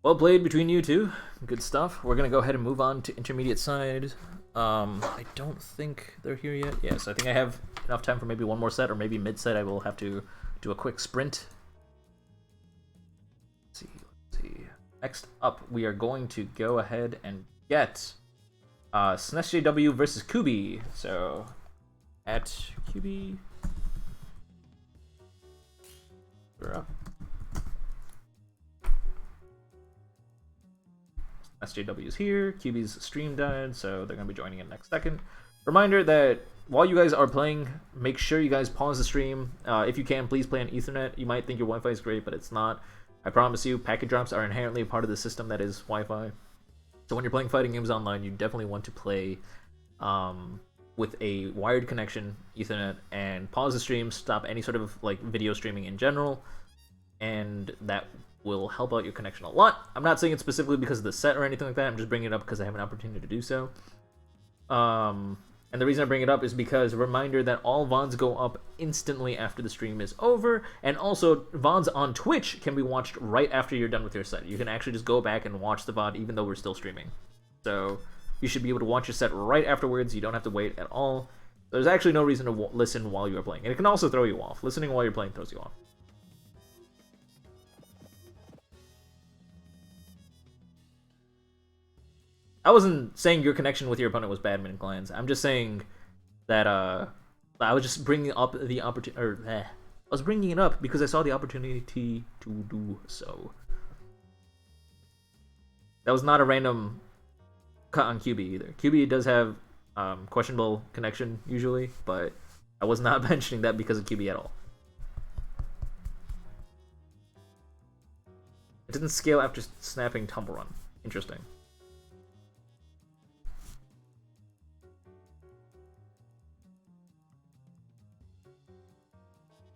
Well played between you two. Good stuff. We're gonna go ahead and move on to intermediate side. I don't think they're here yet. Yes, I think I have enough time for maybe one more set, or maybe mid-set I will have to do a quick sprint. Let's see. Next up, we are going to go ahead and get SNESJW versus Kubi. So, at Kubi... We're up. SJW is here, QB's stream died, so they're going to be joining in next second. Reminder that while you guys are playing, make sure you guys pause the stream. If you can, please play on Ethernet. You might think your Wi-Fi is great, but it's not. I promise you, packet drops are inherently a part of the system that is Wi-Fi. So when you're playing fighting games online, you definitely want to play with a wired connection, Ethernet, and pause the stream, stop any sort of like video streaming in general, and that will help out your connection a lot. I'm not saying it specifically because of the set or anything like that. I'm just bringing it up because I have an opportunity to do so. And the reason I bring it up is because a reminder that all VODs go up instantly after the stream is over, and also VODs on Twitch can be watched right after you're done with your set. You can actually just go back and watch the VOD even though we're still streaming. So you should be able to watch your set right afterwards. You don't have to wait at all. There's actually no reason to listen while you are playing. And it can also throw you off. Listening while you're playing throws you off. I wasn't saying your connection with your opponent was bad, Min Clans. I'm just saying that I was just bringing up the opportunity. I was bringing it up because I saw the opportunity to do so. That was not a random cut on QB either. QB does have questionable connection usually, but I was not mentioning that because of QB at all. It didn't scale after snapping Tumble Run. Interesting.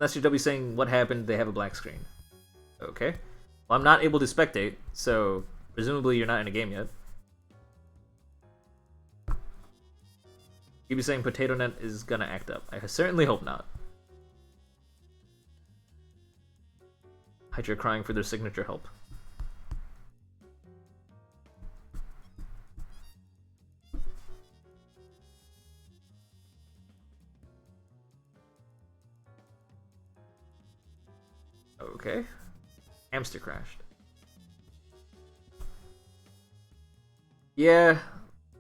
SJW saying what happened, they have a black screen. Okay. Well, I'm not able to spectate, so presumably you're not in a game yet. You'd be saying PotatoNet is gonna act up. I certainly hope not. Hydra crying for their signature help. Okay. Hamster crashed. Yeah.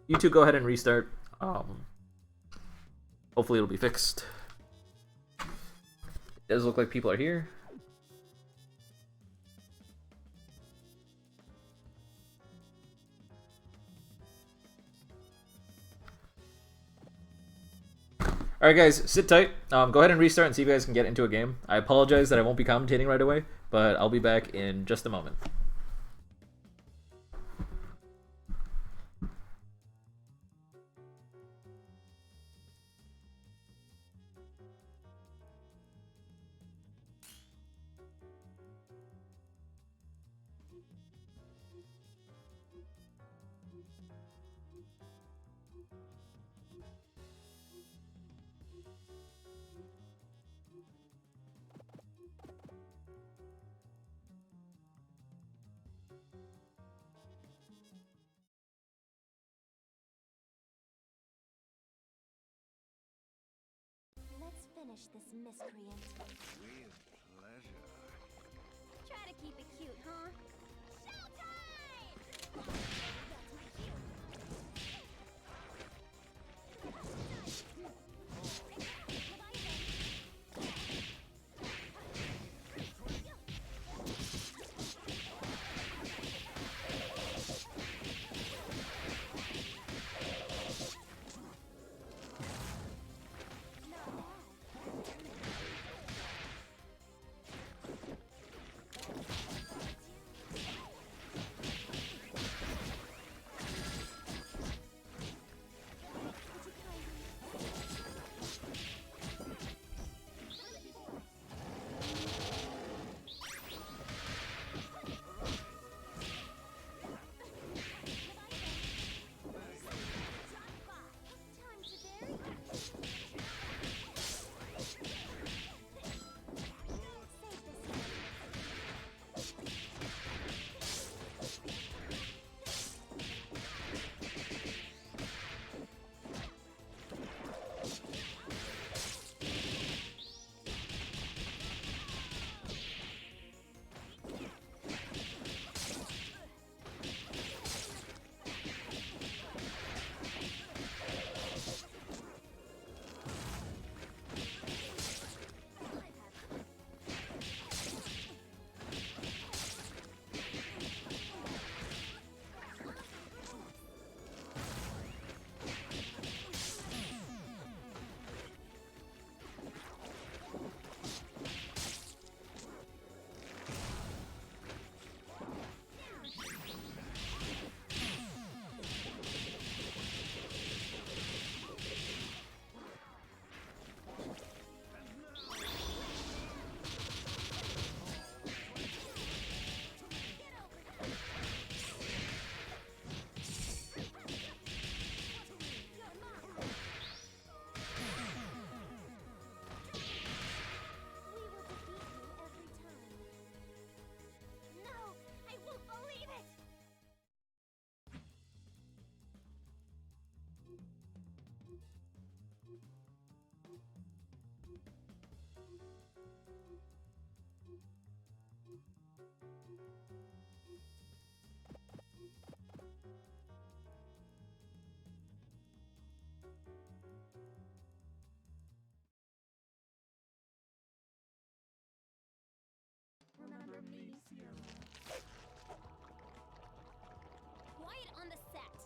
You two go ahead and restart. Hopefully it'll be fixed. It does look like people are here. Alright guys, sit tight. Go ahead and restart and see if you guys can get into a game. I apologize that I won't be commentating right away, but I'll be back in just a moment. Let's finish this miscreant. With pleasure. Try to keep it cute, huh? Showtime! That's my cue. Remember me, Sierra. Quiet on the set.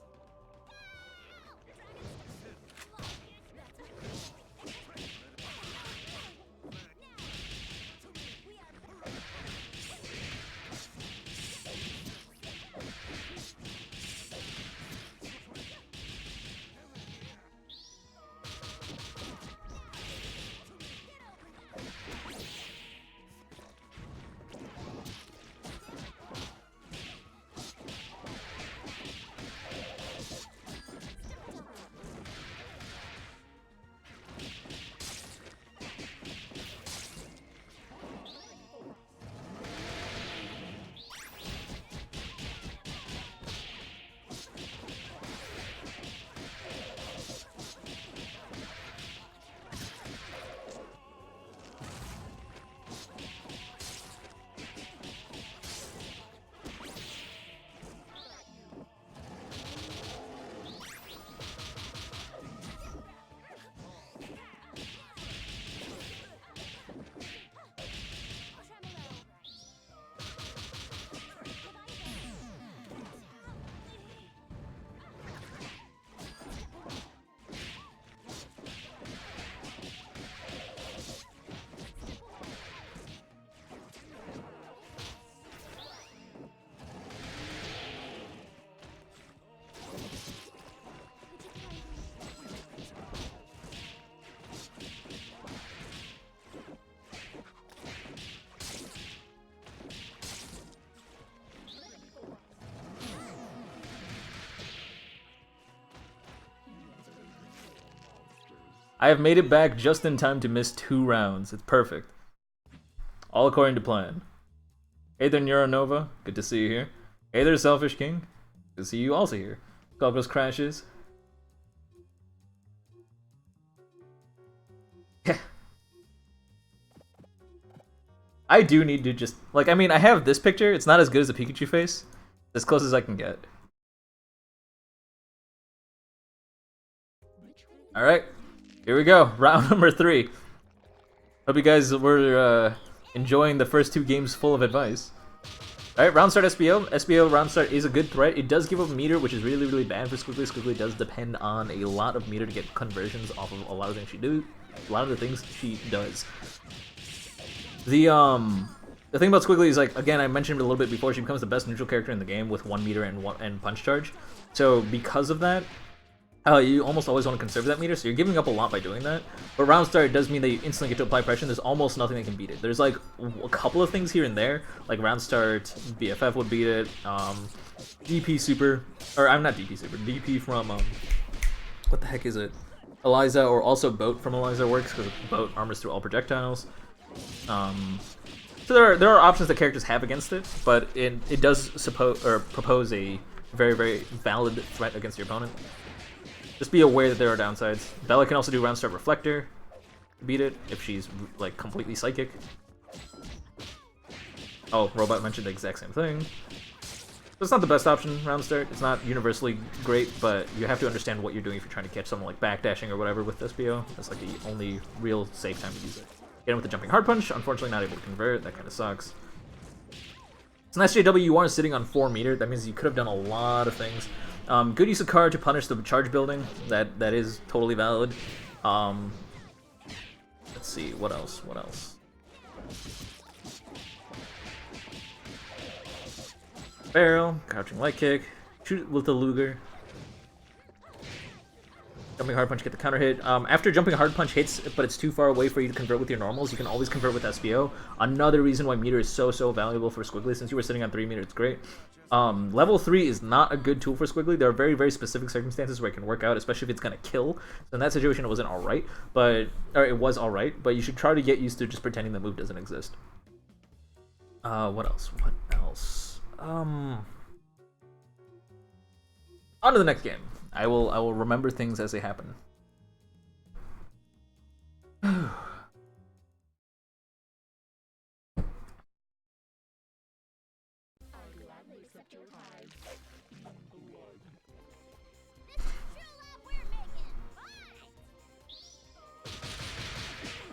Ow! Dragon That's my we are I have made it back just in time to miss 2 rounds. It's perfect. All according to plan. Hey there, Neuronova. Good to see you here. Hey there, Selfish King. Good to see you also here. Skullgirls crashes. I do need to just like I mean I have this picture. It's not as good as the Pikachu face. As close as I can get. All right, here we go. Round number 3. Hope you guys were enjoying the first 2 games full of advice. Alright, round start SBO. SBO round start is a good threat. It does give up meter, which is really, really bad for Squiggly. Squiggly does depend on a lot of meter to get conversions off of a lot of things she do. A lot of the things she does. The thing about Squiggly is, like, again, I mentioned it a little bit before, she becomes the best neutral character in the game with 1 meter and punch charge. So because of that, you almost always want to conserve that meter, so you're giving up a lot by doing that. But round start does mean that you instantly get to apply pressure, and there's almost nothing that can beat it. There's like a couple of things here and there, like round start, BFF would beat it, DP super, or I'm not DP super, DP from, what the heck is it? Eliza, or also Boat from Eliza works, because Boat armors through all projectiles. So there are options that characters have against it, but it does propose a very, very valid threat against your opponent. Just be aware that there are downsides. Bella can also do round start reflector to beat it if she's like completely psychic. Oh, Robot mentioned the exact same thing. So it's not the best option, round start. It's not universally great, but you have to understand what you're doing if you're trying to catch someone like backdashing or whatever with SBO. That's like the only real safe time to use it. Get in with the jumping hard punch. Unfortunately, not able to convert. That kind of sucks. It's an SJW. You are sitting on 4 meter. That means you could have done a lot of things. Good use of card to punish the charge building. That is totally valid. Let's see, what else? What else? Barrel, crouching light kick, shoot with the Luger. Jumping hard punch, get the counter hit. After jumping hard punch hits, but it's too far away for you to convert with your normals, you can always convert with SBO. Another reason why meter is so valuable for Squiggly. Since you were sitting on 3 meter, it's great. Level 3 is not a good tool for Squiggly. There are very, very specific circumstances where it can work out, especially if it's gonna kill. So in that situation, it wasn't alright, or it was alright, but you should try to get used to just pretending the move doesn't exist. What else? What else? On to the next game. I will remember things as they happen.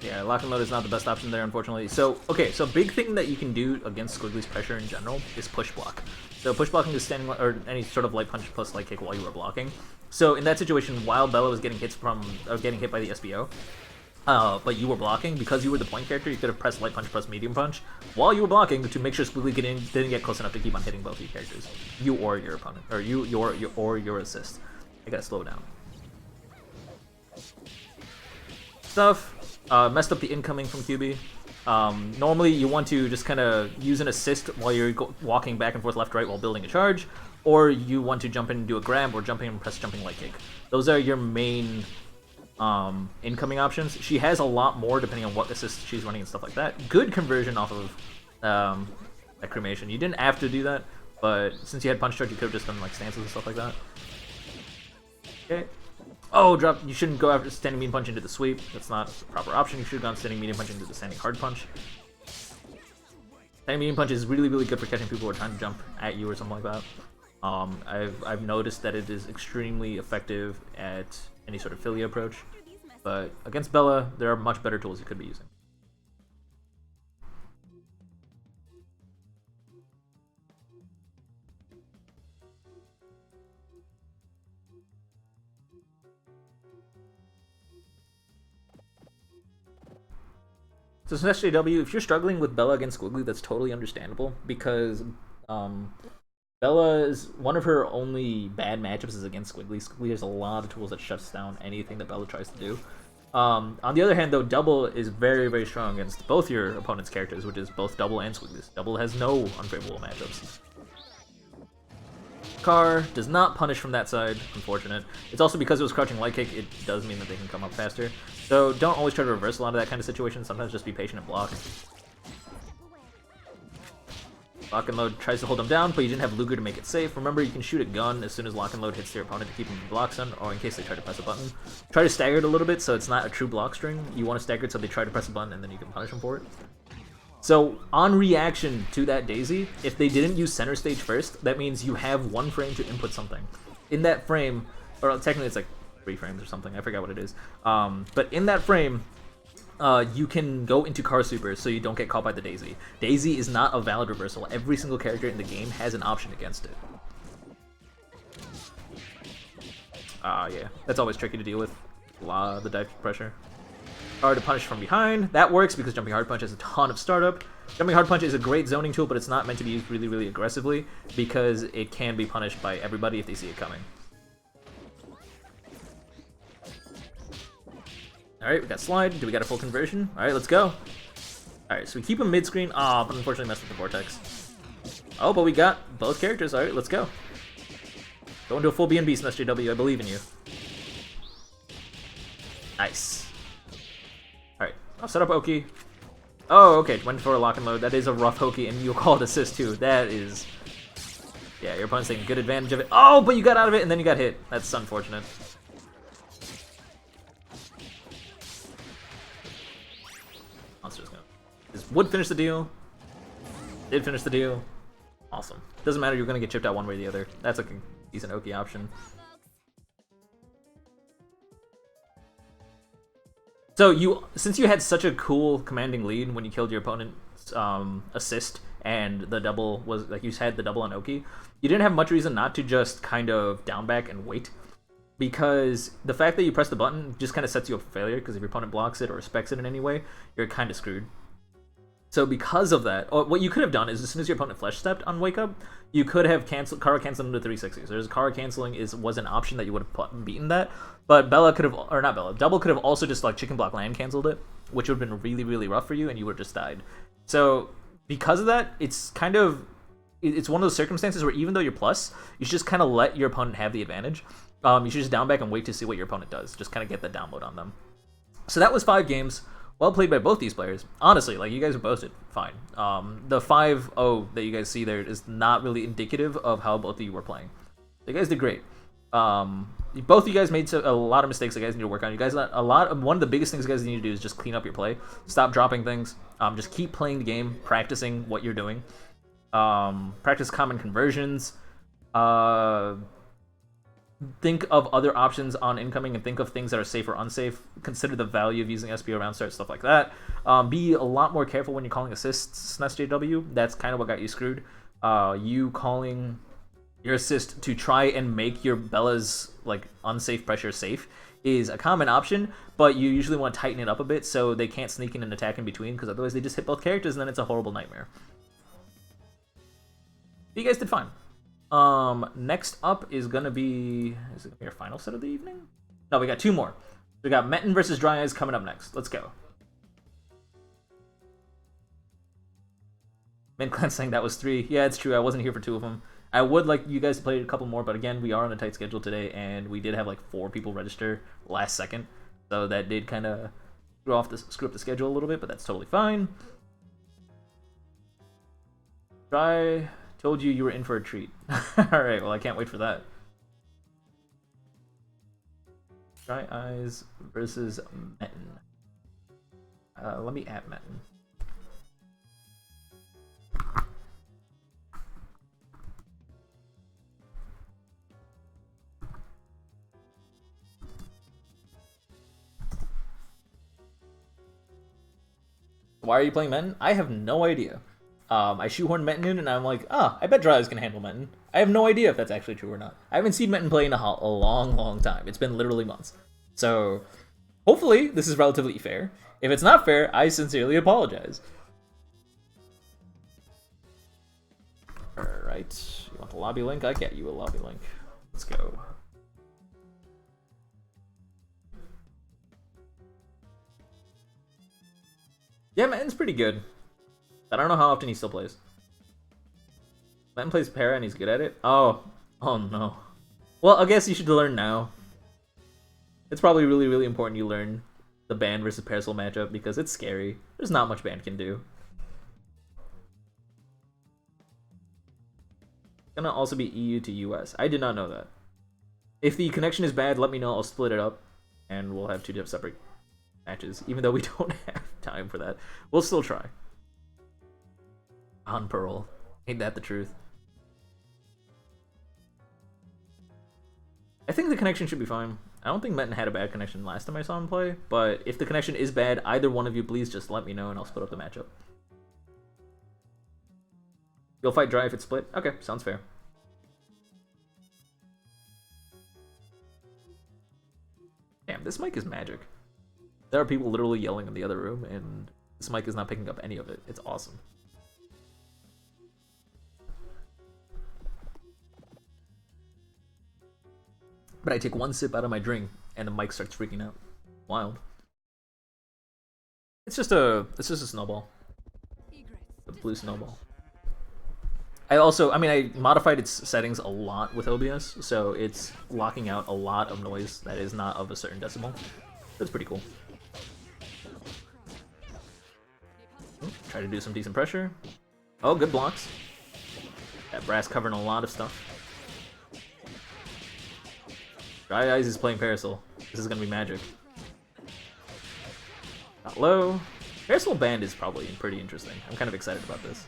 Yeah, lock and load is not the best option there, unfortunately. So, okay, so big thing that you can do against Squiggly's pressure in general is push block. So push blocking is standing, or any sort of light punch plus light kick while you were blocking. So in that situation, while Bella was getting hit by the SBO, but you were blocking, because you were the point character, you could have pressed light punch plus medium punch while you were blocking to make sure Squiggly didn't get close enough to keep on hitting both of your characters, you or your opponent, or your assist. I gotta slow down. Stuff. Messed up the incoming from QB. Normally you want to just kind of use an assist while you're walking back and forth left right while building a charge, or you want to jump in and do a grab, or jump in and press jumping light kick. Those are your main incoming options. She has a lot more depending on what assist she's running and stuff like that. Good conversion off of that cremation. You didn't have to do that, but since you had punch charge, you could have just done like stances and stuff like that. Okay. Oh, drop! You shouldn't go after standing medium punch into the sweep. That's not a proper option. You should have gone standing medium punch into the standing hard punch. Standing medium punch is really, really good for catching people who are trying to jump at you or something like that. I've noticed that it is extremely effective at any sort of Philia approach, but against Bella, there are much better tools you could be using. So especially W, if you're struggling with Bella against Squiggly, that's totally understandable, because Bella is one of her only bad matchups is against Squiggly. Squiggly has a lot of tools that shuts down anything that Bella tries to do. On the other hand, though, Double is very, very strong against both your opponent's characters, which is both Double and Squiggly's. Double has no unfavorable matchups. Car does not punish from that side, unfortunate. It's also because it was crouching light kick, it does mean that they can come up faster. So don't always try to reverse a lot of that kind of situation, sometimes just be patient and block. Lock and load tries to hold them down, but you didn't have Luger to make it safe. Remember, you can shoot a gun as soon as lock and load hits your opponent to keep them in block stun, or in case they try to press a button. Try to stagger it a little bit so it's not a true block string. You want to stagger it so they try to press a button and then you can punish them for it. So on reaction to that Daisy, if they didn't use center stage first, that means you have 1 frame to input something. In that frame, or technically it's like 3 frames or something, I forgot what it is. But in that frame, you can go into car super so you don't get caught by the Daisy. Daisy is not a valid reversal. Every single character in the game has an option against it. Yeah, that's always tricky to deal with. A lot of the dive pressure. Hard to punish from behind. That works because Jumping Hard Punch has a ton of startup. Jumping Hard Punch is a great zoning tool, but it's not meant to be used really, really aggressively because it can be punished by everybody if they see it coming. Alright, we got slide. Do we got a full conversion? Alright, let's go. Alright, so we keep him mid-screen. Ah, but unfortunately messed with the vortex. Oh, but we got both characters. Alright, let's go. Go into a full B&B, SJW. I believe in you. Nice. Alright, I'll set up Oki. Oh, okay, went for a lock and load. That is a rough Hoki, and you'll call it assist too. That is... Yeah, your opponent's taking good advantage of it. Oh, but you got out of it, and then you got hit. That's unfortunate. Monster's gonna... This would finish the deal. Did finish the deal. Awesome. Doesn't matter, you're gonna get chipped out one way or the other. That's like a decent Oki option. So since you had such a cool commanding lead when you killed your opponent's assist, and the double was like you had the double on Oki, you didn't have much reason not to just kind of down back and wait, because the fact that you press the button just kind of sets you up for failure. Because if your opponent blocks it or respects it in any way, you're kind of screwed. So because of that, what you could have done is as soon as your opponent flesh stepped on wake up, you could have Kara canceled into 360s. There's Kara canceling was an option that you would have beaten that, but Bella could have, or not Bella, Double could have also just like chicken block land canceled it, which would have been really, really rough for you, and you would have just died. So because of that, it's kind of, it's one of those circumstances where even though you're plus, you should just kind of let your opponent have the advantage. You should just down back and wait to see what your opponent does. Just kind of get the download on them. So that was 5 games. Well played by both these players. Honestly, like, you guys both did fine. The 5-0 that you guys see there is not really indicative of how both of you were playing. You guys did great. Both of you guys made a lot of mistakes that you guys need to work on. You guys, one of the biggest things you guys need to do is just clean up your play. Stop dropping things. Just keep playing the game, practicing what you're doing. Practice common conversions. Think of other options on incoming and think of things that are safe or unsafe. Consider the value of using SPO round start, stuff like that. Be a lot more careful when you're calling assists, SJW. That's kind of what got you screwed. You calling your assist to try and make your Bella's like unsafe pressure safe is a common option, but you usually want to tighten it up a bit so they can't sneak in and attack in between, because otherwise they just hit both characters and then it's a horrible nightmare. You guys did fine. Next up is gonna be our final set of the evening? No, we got 2 more. We got Metin versus Dry Eyes coming up next. Let's go. Min-Clan saying that was 3. Yeah, it's true. I wasn't here for 2 of them. I would like you guys to play a couple more, but again, we are on a tight schedule today, and we did have like 4 people register last second, so that did kind of screw up the schedule a little bit, but that's totally fine. Told you were in for a treat. Alright, well, I can't wait for that. Dry Eyes versus Metin. Let me add Metin. Why are you playing Metin? I have no idea. I shoehorned Metin in, and I'm like, I bet Dry Eyes can handle Metin. I have no idea if that's actually true or not. I haven't seen Metin play in a long, long time. It's been literally months. So, hopefully, this is relatively fair. If it's not fair, I sincerely apologize. Alright, you want the lobby link? I get you a lobby link. Let's go. Yeah, Metin's pretty good. I don't know how often he still plays. Metin plays Para and he's good at it? Oh no. Well, I guess you should learn now. It's probably really, really important you learn the Band versus Parasol matchup because it's scary. There's not much Band can do. It's gonna also be EU to US. I did not know that. If the connection is bad, let me know. I'll split it up and we'll have 2 separate matches. Even though we don't have time for that. We'll still try. On parole. Ain't that the truth? I think the connection should be fine. I don't think Metin had a bad connection last time I saw him play, but if the connection is bad, either one of you please just let me know and I'll split up the matchup. You'll fight Dry if it's split? Okay, sounds fair. Damn, this mic is magic. There are people literally yelling in the other room, and this mic is not picking up any of it. It's awesome. But I take one sip out of my drink, and the mic starts freaking out. Wild. It's just a snowball. A blue snowball. I mean, I modified its settings a lot with OBS, so it's locking out a lot of noise that is not of a certain decibel. That's pretty cool. Try to do some decent pressure. Oh, good blocks. That brass covering a lot of stuff. Dry Eyes is playing Parasol. This is gonna be magic. Not low. Parasol Band is probably pretty interesting. I'm kind of excited about this.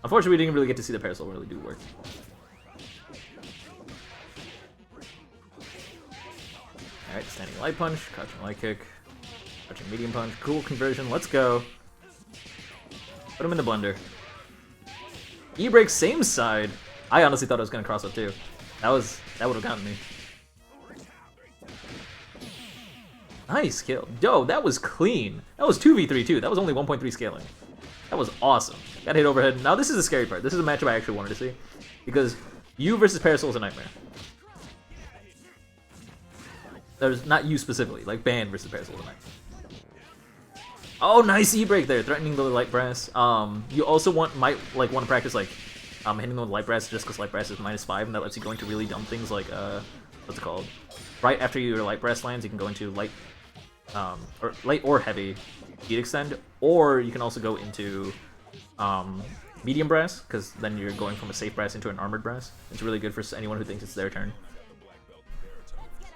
Unfortunately, we didn't really get to see the Parasol really do work. Alright, standing light punch, crouching light kick, crouching medium punch, cool conversion, let's go. Put him in the blender. E-break, same side. I honestly thought I was gonna cross up too. That would have gotten me. Nice kill. Yo, that was clean. That was 2v3 too. That was only 1.3 scaling. That was awesome. Got hit overhead. Now this is the scary part. This is a matchup I actually wanted to see. Because you versus Parasol is a nightmare. There's not you specifically, like Band versus Parasol is a nightmare. Oh, nice E-break there, threatening the light brass. You also might want to practice like hitting them with light brass just because light brass is -5 and that lets you go into really dumb things like what's it called? Right after your light brass lands, you can go into light or heavy speed extend, or you can also go into medium brass, because then you're going from a safe brass into an armored brass. It's really good for anyone who thinks it's their turn.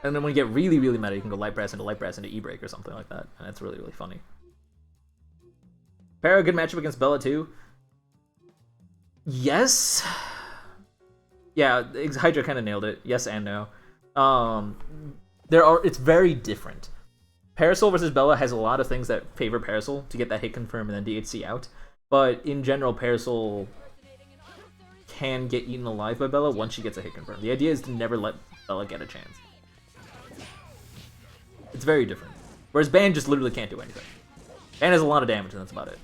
And then when you get really, really meta, you can go light brass into E-break or something like that, and that's really, really funny. Para, good matchup against Bella too. Yes. Yeah, Hydra kind of nailed it. Yes and no. It's very different. Parasol versus Bella has a lot of things that favor Parasol to get that hit confirm and then DHC out. But in general, Parasol can get eaten alive by Bella once she gets a hit confirm. The idea is to never let Bella get a chance. It's very different. Whereas Band just literally can't do anything. Band has a lot of damage and that's about it.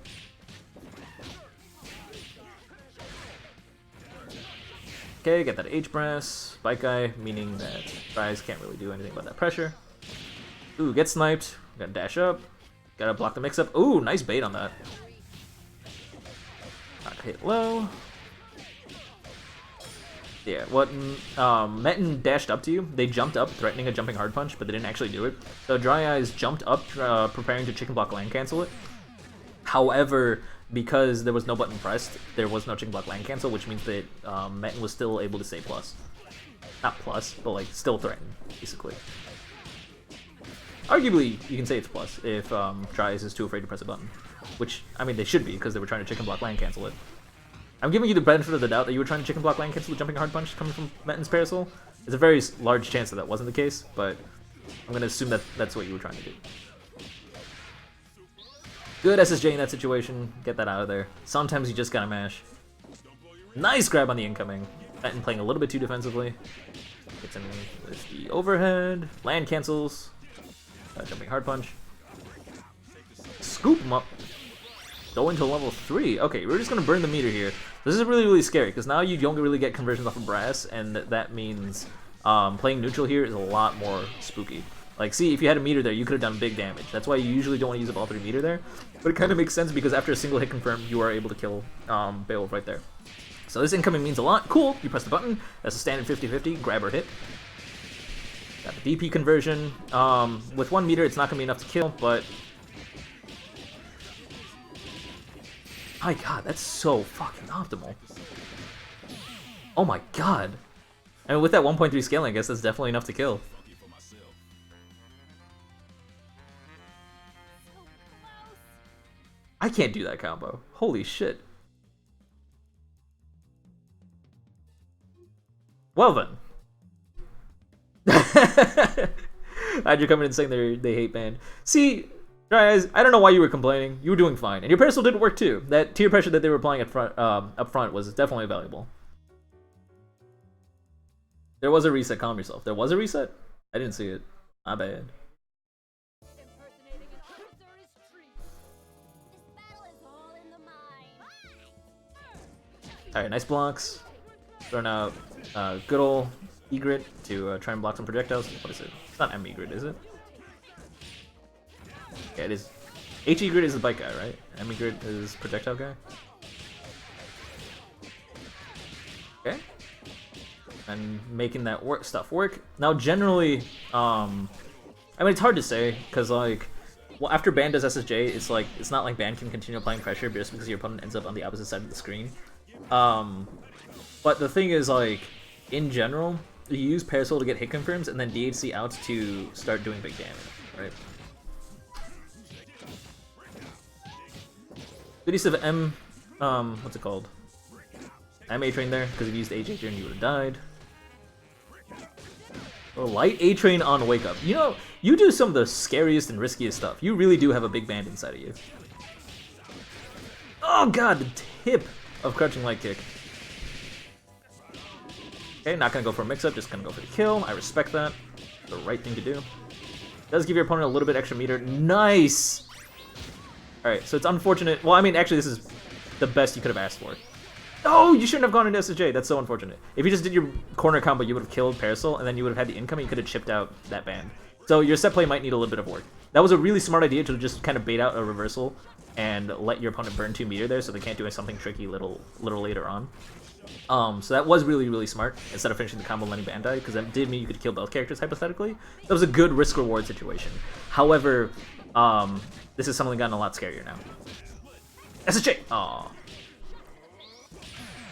Okay, get that H-Brass. Spike Eye, meaning that Rise can't really do anything about that pressure. Ooh, get sniped. Gotta dash up. Gotta block the mix-up. Ooh, nice bait on that. Not hit low. Yeah, what Metin dashed up to you, they jumped up, threatening a jumping hard punch, but they didn't actually do it. So Dry Eyes jumped up, preparing to chicken block land cancel it. However, because there was no button pressed, there was no chicken block land cancel, which means that Metin was still able to say plus. Not plus, but like still threaten, basically. Arguably, you can say it's plus if Dry Eyes is too afraid to press a button. Which, I mean, they should be, because they were trying to chicken block land cancel it. I'm giving you the benefit of the doubt that you were trying to chicken block land cancel the jumping hard punch coming from Metin's Parasol. There's a very large chance that wasn't the case, but I'm going to assume that that's what you were trying to do. Good SSJ in that situation. Get that out of there. Sometimes you just gotta mash. Nice grab on the incoming. Metin playing a little bit too defensively. Gets in with the overhead. Land cancels. Jumping hard punch. Scoop him up. Go into level 3. Okay, we're just gonna burn the meter here. This is really, really scary, because now you don't really get conversions off of brass, and that means playing neutral here is a lot more spooky. Like, see, if you had a meter there, you could have done big damage. That's why you usually don't want to use up all 3 meter there. But it kind of makes sense, because after a single hit confirm, you are able to kill Beowulf right there. So this incoming means a lot. Cool, you press the button. That's a standard 50-50, grab or hit. Got the DP conversion. With 1 meter, it's not going to be enough to kill, but... My god, that's so fucking optimal. Oh my god. I mean, with that 1.3 scaling, I guess that's definitely enough to kill. I can't do that combo. Holy shit. Well then. Hydra coming in saying they hate band. See, guys, I don't know why you were complaining. You were doing fine, and your parasol did work too. That tier pressure that they were applying up front was definitely valuable. There was a reset. Calm yourself. There was a reset. I didn't see it. My bad. Impersonating an officer is treason. This battle is all in the mind. All right, nice blocks. Throwing out good ol' Gr8 to try and block some projectiles. What is it? It's not Gr8, is it? Yeah, it is. Gr8 is the bike guy, right? Gr8 is projectile guy. Okay. And making that stuff work. Now, generally, I mean, it's hard to say because like, well, after Ban does SSJ, it's like it's not like Ban can continue applying pressure just because your opponent ends up on the opposite side of the screen. But the thing is, like, in general, you use Parasol to get hit confirms and then DHC out to start doing big damage, right? Good use of what's it called? A-Train there, because if you used A-Train, you would have died. A light A-Train on Wake Up. You know, you do some of the scariest and riskiest stuff. You really do have a big band inside of you. Oh god, the tip of Crouching Light Kick. Okay, not gonna go for a mix-up, just gonna go for the kill. I respect that. The right thing to do. Does give your opponent a little bit extra meter. Nice! Alright, so it's unfortunate. Well, I mean, actually, this is the best you could have asked for. Oh, you shouldn't have gone into SSJ. That's so unfortunate. If you just did your corner combo, you would have killed Parasol, and then you would have had the income, and you could have chipped out that band. So your set play might need a little bit of work. That was a really smart idea to just kind of bait out a reversal and let your opponent burn 2 meter there so they can't do something tricky little later on. So that was really, really smart, instead of finishing the combo and letting band die, because that did mean you could kill both characters, hypothetically. That was a good risk-reward situation. However, this is something gotten a lot scarier now. SSJ! Aww.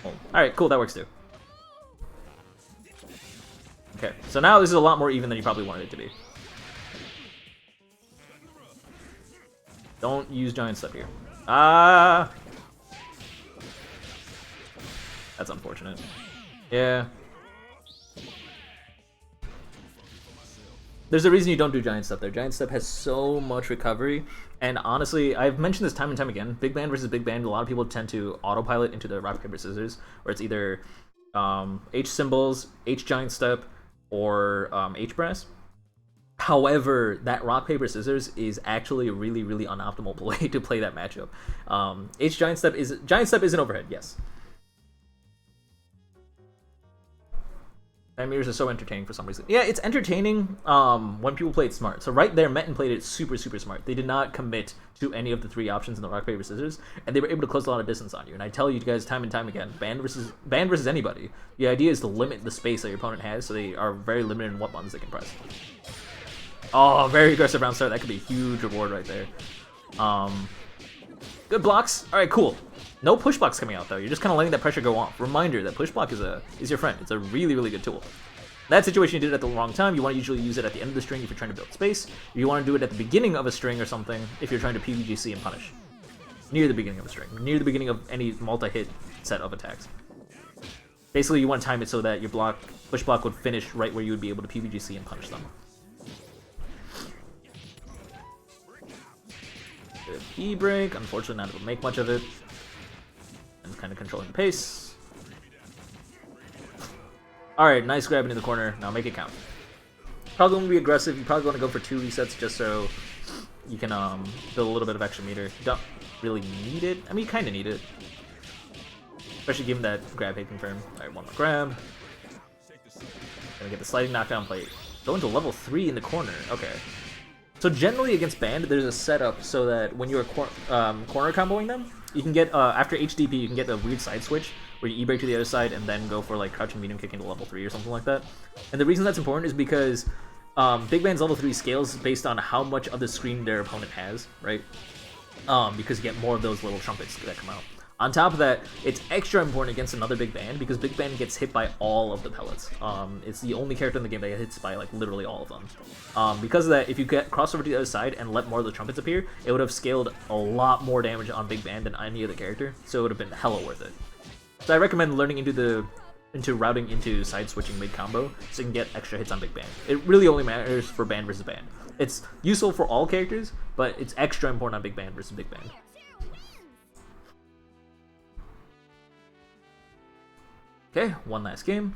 Oh. Alright, cool, that works too. Okay, so now this is a lot more even than you probably wanted it to be. Don't use Giant Step here. Ah! That's unfortunate. Yeah. There's a reason you don't do Giant Step there. Giant Step has so much recovery, and honestly, I've mentioned this time and time again, big band versus big band, a lot of people tend to autopilot into the rock, paper, scissors, where it's either H symbols, H Giant Step, or H brass. However, that rock, paper, scissors is actually a really, really unoptimal play to play that matchup. H Giant Step is an overhead, yes. And mirrors are so entertaining for some reason. Yeah, it's entertaining when people play it smart. So right there, Metin played it super, super smart. They did not commit to any of the 3 options in the rock, paper, scissors, and they were able to close a lot of distance on you. And I tell you guys time and time again, band versus anybody, the idea is to limit the space that your opponent has, so they are very limited in what buttons they can press. Oh, very aggressive round start. That could be a huge reward right there. Good blocks. All right, cool. No push blocks coming out though. You're just kind of letting that pressure go off. Reminder that push block is your friend. It's a really, really good tool. That situation, you did it at the wrong time. You want to usually use it at the end of the string if you're trying to build space. You want to do it at the beginning of a string or something if you're trying to PvGC and punish. Near the beginning of a string. Near the beginning of any multi-hit set of attacks. Basically, you want to time it so that your push block would finish right where you would be able to PvGC and punish them. Good E-break. Unfortunately, not able to make much of it. And kind of controlling the pace. Alright, nice grab into the corner. Now make it count. Probably want to be aggressive. You probably want to go for 2 resets just so you can build a little bit of extra meter. You don't really need it. I mean, you kind of need it. Especially given that grab hit confirm. Alright, one more grab. Gonna get the sliding knockdown plate. Go into level 3 in the corner. Okay. So generally against Band, there's a setup so that when you're corner comboing them, you can get, after HDP, you can get a weird side switch where you E-break to the other side and then go for like crouching medium kick into level 3 or something like that. And the reason that's important is because Big Band's level 3 scales based on how much of the screen their opponent has, right? Because you get more of those little trumpets that come out. On top of that, it's extra important against another Big Band because Big Band gets hit by all of the pellets. It's the only character in the game that gets hit by like literally all of them. Because of that, if you get cross over to the other side and let more of the trumpets appear, it would have scaled a lot more damage on Big Band than any other character, so it would have been hella worth it. So I recommend learning into the into routing into side switching mid combo, so you can get extra hits on big band. It really only matters for band versus band. It's useful for all characters, but it's extra important on big band versus big band. Okay, one last game.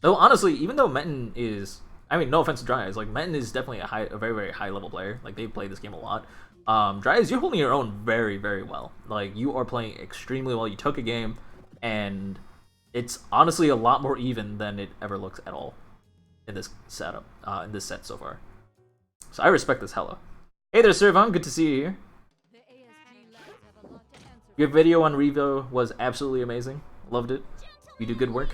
Though honestly, even though Metin is, I mean, no offense to Dryas, like Metin is definitely a very, very high level player. Like they've played this game a lot. Dryas, you're holding your own very, very well. Like you are playing extremely well. You took a game, and it's honestly a lot more even than it ever looks at all in this setup, in this set so far. So I respect this hella. Hey there, Servan, good to see you here. Your video on Revo was absolutely amazing. Loved it. You do good work.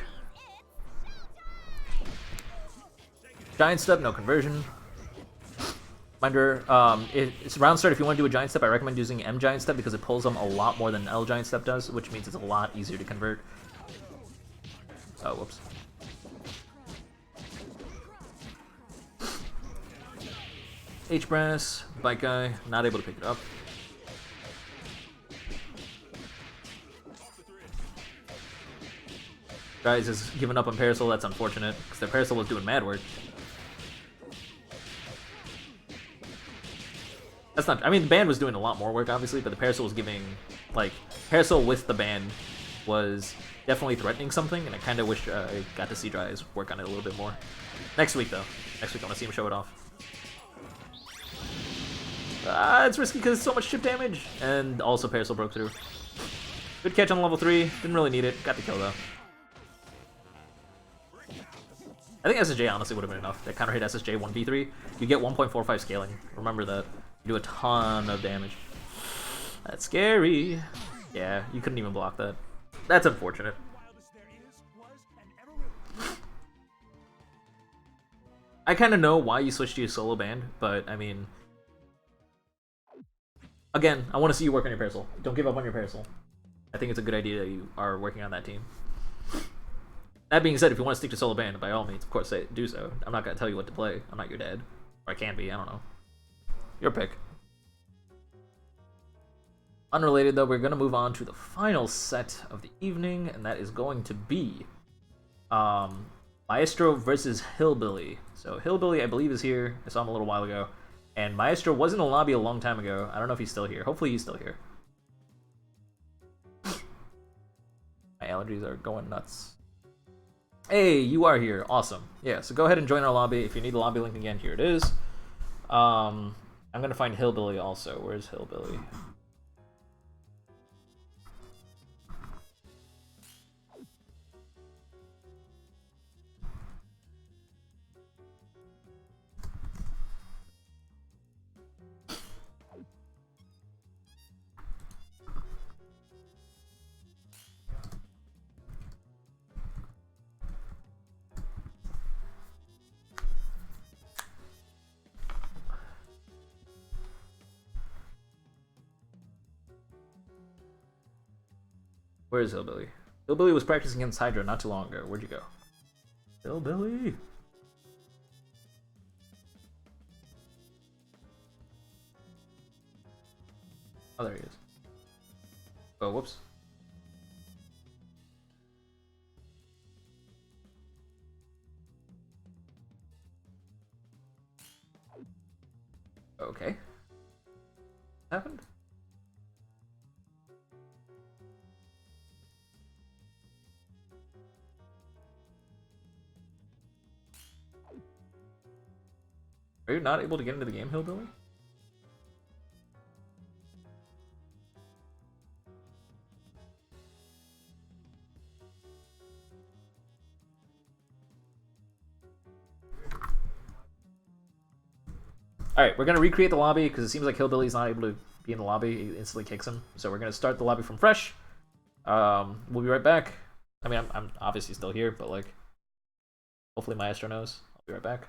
Giant step, no conversion. Reminder, it's round start. If you want to do a giant step, I recommend using M giant step because it pulls them a lot more than L giant step does, which means it's a lot easier to convert. Oh, whoops. H-Brass, Bike Guy, not able to pick it up. Guys has given up on Parasol, that's unfortunate, because their Parasol was doing mad work. That's not, I mean, the band was doing a lot more work, obviously, but the Parasol was giving, like, Parasol with the band was definitely threatening something, and I kind of wish I got to see Dryas work on it a little bit more. Next week, though. Next week, I want to see him show it off. It's risky because it's so much chip damage, and also Parasol broke through. Good catch on level 3, didn't really need it, got the kill, though. I think SSJ honestly would have been enough. That counter hit SSJ 1v3. You get 1.45 scaling. Remember that. You do a ton of damage. That's scary. Yeah, you couldn't even block that. That's unfortunate. I kind of know why you switched to a solo band, but I mean... Again, I want to see you work on your Parasol. Don't give up on your Parasol. I think it's a good idea that you are working on that team. That being said, if you want to stick to solo band, by all means, of course, do so. I'm not going to tell you what to play. I'm not your dad. Or I can be, I don't know. Your pick. Unrelated, though, we're going to move on to the final set of the evening, and that is going to be Maestro versus Hillbilly. So Hillbilly, I believe, is here. I saw him a little while ago. And Maestro was in the lobby a long time ago. I don't know if he's still here. Hopefully he's still here. My allergies are going nuts. Hey, you are here. Awesome. Yeah, so go ahead and join our lobby. If you need the lobby link again, here it is. I'm going to find Hillbilly also. Where's Hillbilly? Where is Hillbilly? Hillbilly was practicing against Hydra not too long ago. Where'd you go? Hillbilly! Oh, there he is. Oh, whoops. Okay. What happened? Are you not able to get into the game, Hillbilly? Alright, we're going to recreate the lobby because it seems like Hillbilly's not able to be in the lobby. He instantly kicks him. So we're going to start the lobby from fresh. We'll be right back. I mean, I'm obviously still here, but like, hopefully Maestro knows. I'll be right back.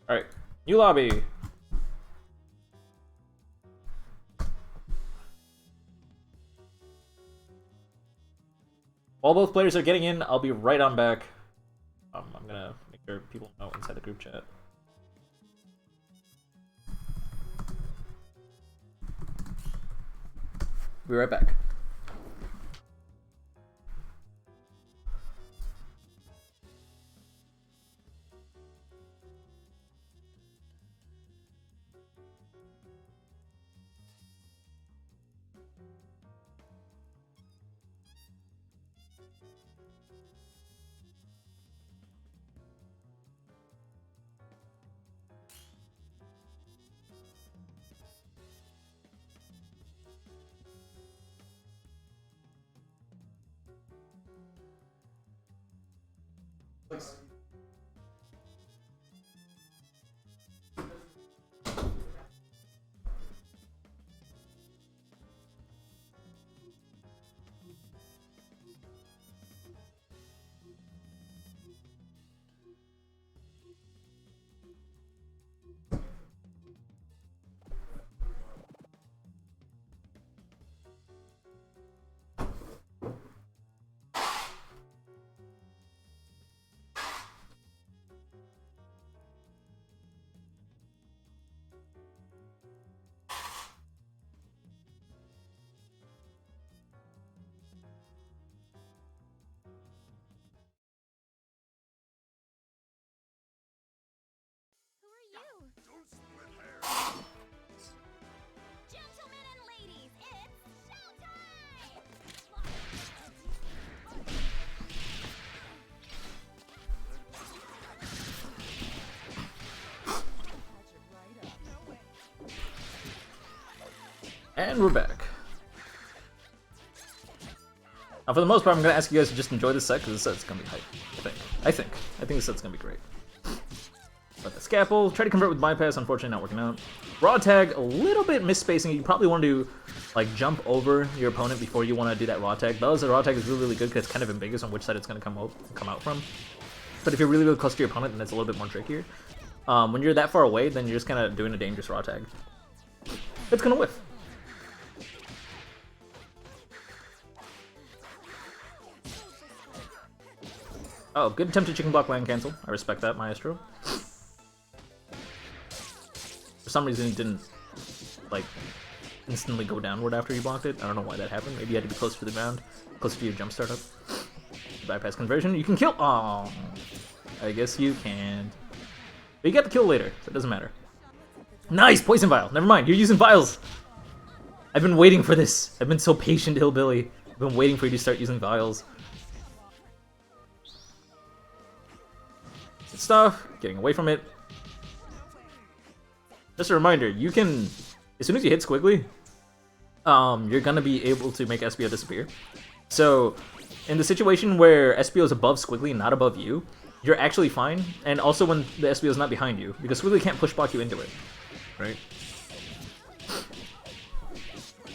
Alright, new lobby. While both players are getting in, I'll be right on back. I'm gonna make sure people know inside the group chat. Be right back. Who are you? Gentlemen and ladies, it's showtime! And we're back. Now, for the most part, I'm gonna ask you guys to just enjoy this set because this set's gonna be hype. I think this set's gonna be great. But the scalpel, try to convert with bypass, unfortunately not working out. Raw tag, a little bit misspacing. You probably want to like jump over your opponent before you want to do that raw tag. Thus, the raw tag is really good because it's kind of ambiguous on which side it's gonna come out from. But if you're really close to your opponent, then it's a little bit more trickier. When you're that far away, then you're just kind of doing a dangerous raw tag. It's gonna whiff. Oh, good attempt to chicken block land cancel. I respect that, Maestro. For some reason, he didn't, like, instantly go downward after he blocked it. I don't know why that happened. Maybe you had to be closer to the ground, closer to your jump startup. Bypass conversion. You can kill. Oh, I guess you can. But you get the kill later, so it doesn't matter. Nice! Poison vial. Never mind. You're using vials. I've been waiting for this. I've been so patient, Hillbilly. I've been waiting for you to start using vials. Good stuff. Getting away from it. Just a reminder, you can, as soon as you hit Squiggly, you're gonna be able to make SBO disappear. So, in the situation where SBO is above Squiggly, not above you, you're actually fine. And also when the SBO is not behind you, because Squiggly can't push block you into it, right?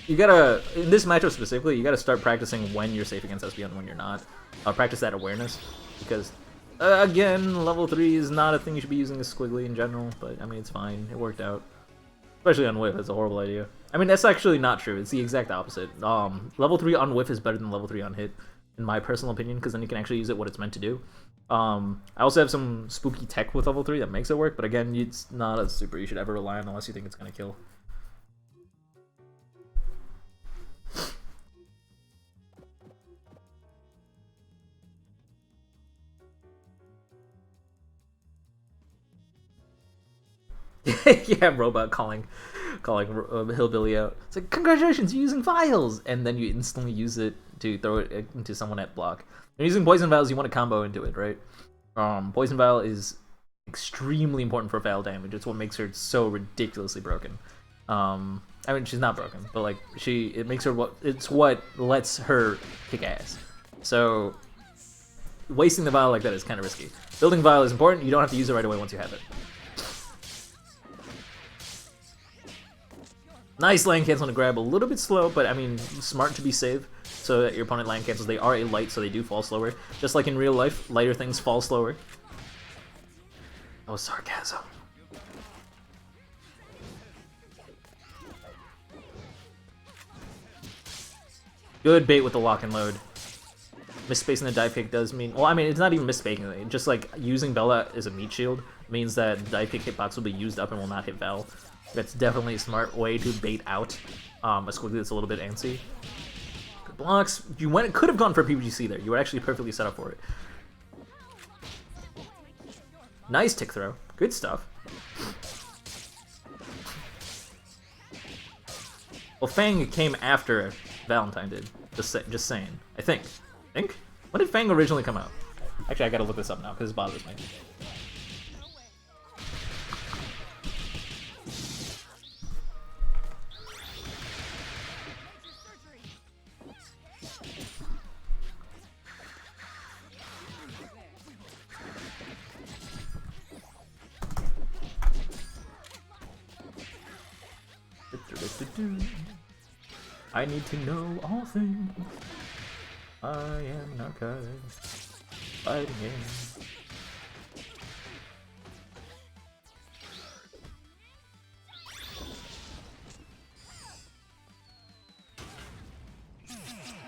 You gotta, in this matchup specifically, you gotta start practicing when you're safe against SBO and when you're not. Practice that awareness, because again, level 3 is not a thing you should be using as Squiggly in general, but I mean, it's fine. It worked out. Especially on Whiff, it's a horrible idea. I mean, that's actually not true. It's the exact opposite. Level 3 on Whiff is better than level 3 on Hit, in my personal opinion, because then you can actually use it what it's meant to do. I also have some spooky tech with level 3 that makes it work, but again, it's not a super you should ever rely on unless you think it's going to kill. Yeah, robot calling Hillbilly out. It's like, congratulations, you're using vials! And then you instantly use it to throw it into someone at block. When you're using poison vials, you want to combo into it, right? Poison vial is extremely important for vial damage. It's what makes her so ridiculously broken. I mean, she's not broken, but like it makes her it's what lets her kick ass. So wasting the vial like that is kind of risky. Building vial is important. You don't have to use it right away once you have it. Nice land cancel on a grab, a little bit slow, but I mean, smart to be safe so that your opponent land cancels. They are a light, so they do fall slower. Just like in real life, lighter things fall slower. Oh, sarcasm. Good bait with the lock and load. Misspacing the dive kick does mean... Well, I mean, it's not even misspacing it. Just, like, using Bella as a meat shield means that the dive kick hitbox will be used up and will not hit Val. That's definitely a smart way to bait out a Squiggly that's a little bit antsy. Good blocks. You could have gone for PBGC there. You were actually perfectly set up for it. Nice tick throw. Good stuff. Well, Fang came after Valentine did. Just saying. I think. When did Fang originally come out? Actually, I gotta look this up now because it bothers me. I need to know all things. I am an archive. Fighting game.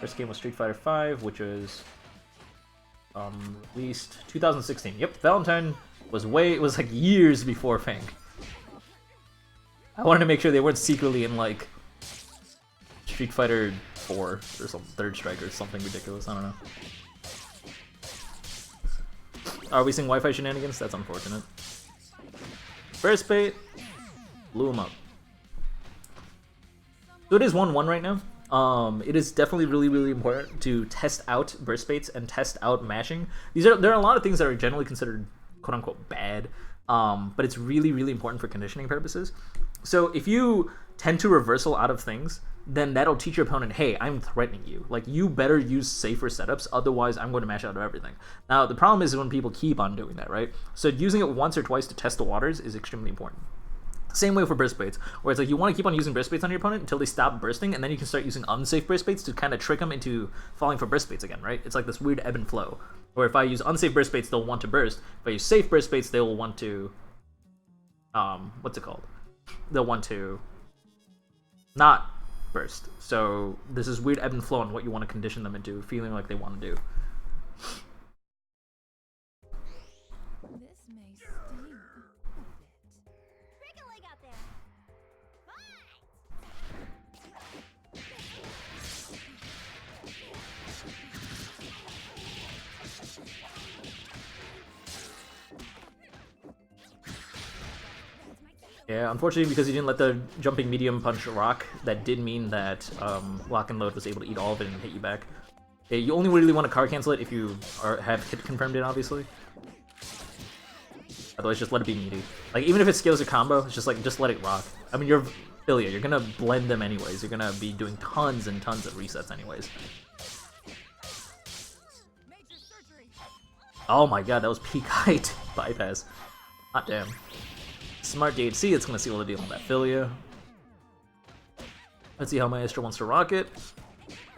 First game was Street Fighter V, which was released 2016. Yep, Valentine was like years before Fang. I wanted to make sure they weren't secretly in like Street Fighter 4 or some Third Strike or something ridiculous. I don't know. Are we seeing Wi-Fi shenanigans? That's unfortunate. First bait, blew him up. So it is 1-1 right now. It is definitely really important to test out burst baits and test out mashing. There are a lot of things that are generally considered quote unquote bad, but it's really important for conditioning purposes. So if you tend to reversal out of things, then that'll teach your opponent, hey, I'm threatening you. Like, you better use safer setups, otherwise I'm going to mash out of everything. Now, the problem is when people keep on doing that, right? So using it once or twice to test the waters is extremely important. Same way for burst baits, where it's like you want to keep on using burst baits on your opponent until they stop bursting, and then you can start using unsafe burst baits to kind of trick them into falling for burst baits again, right? It's like this weird ebb and flow, where if I use unsafe burst baits, they'll want to burst. If I use safe burst baits, they will want to... what's it called? They'll want to not burst. So this is weird ebb and flow on what you want to condition them into feeling like they want to do. This may sting a bit. Wriggling out there. Yeah, unfortunately, because he didn't let the jumping medium punch rock, that did mean that lock and load was able to eat all of it and hit you back. Yeah, you only really want to card cancel it if you have hit confirmed it, obviously. Otherwise, just let it be meaty. Like, even if it scales a combo, it's just like, just let it rock. I mean, you're Philia, you're gonna blend them anyways. You're gonna be doing tons and tons of resets anyways. Oh my god, that was peak height bypass. Hot damn. Smart DHC, it's going to seal the deal on that Philia. Let's see how Maestro wants to rock it.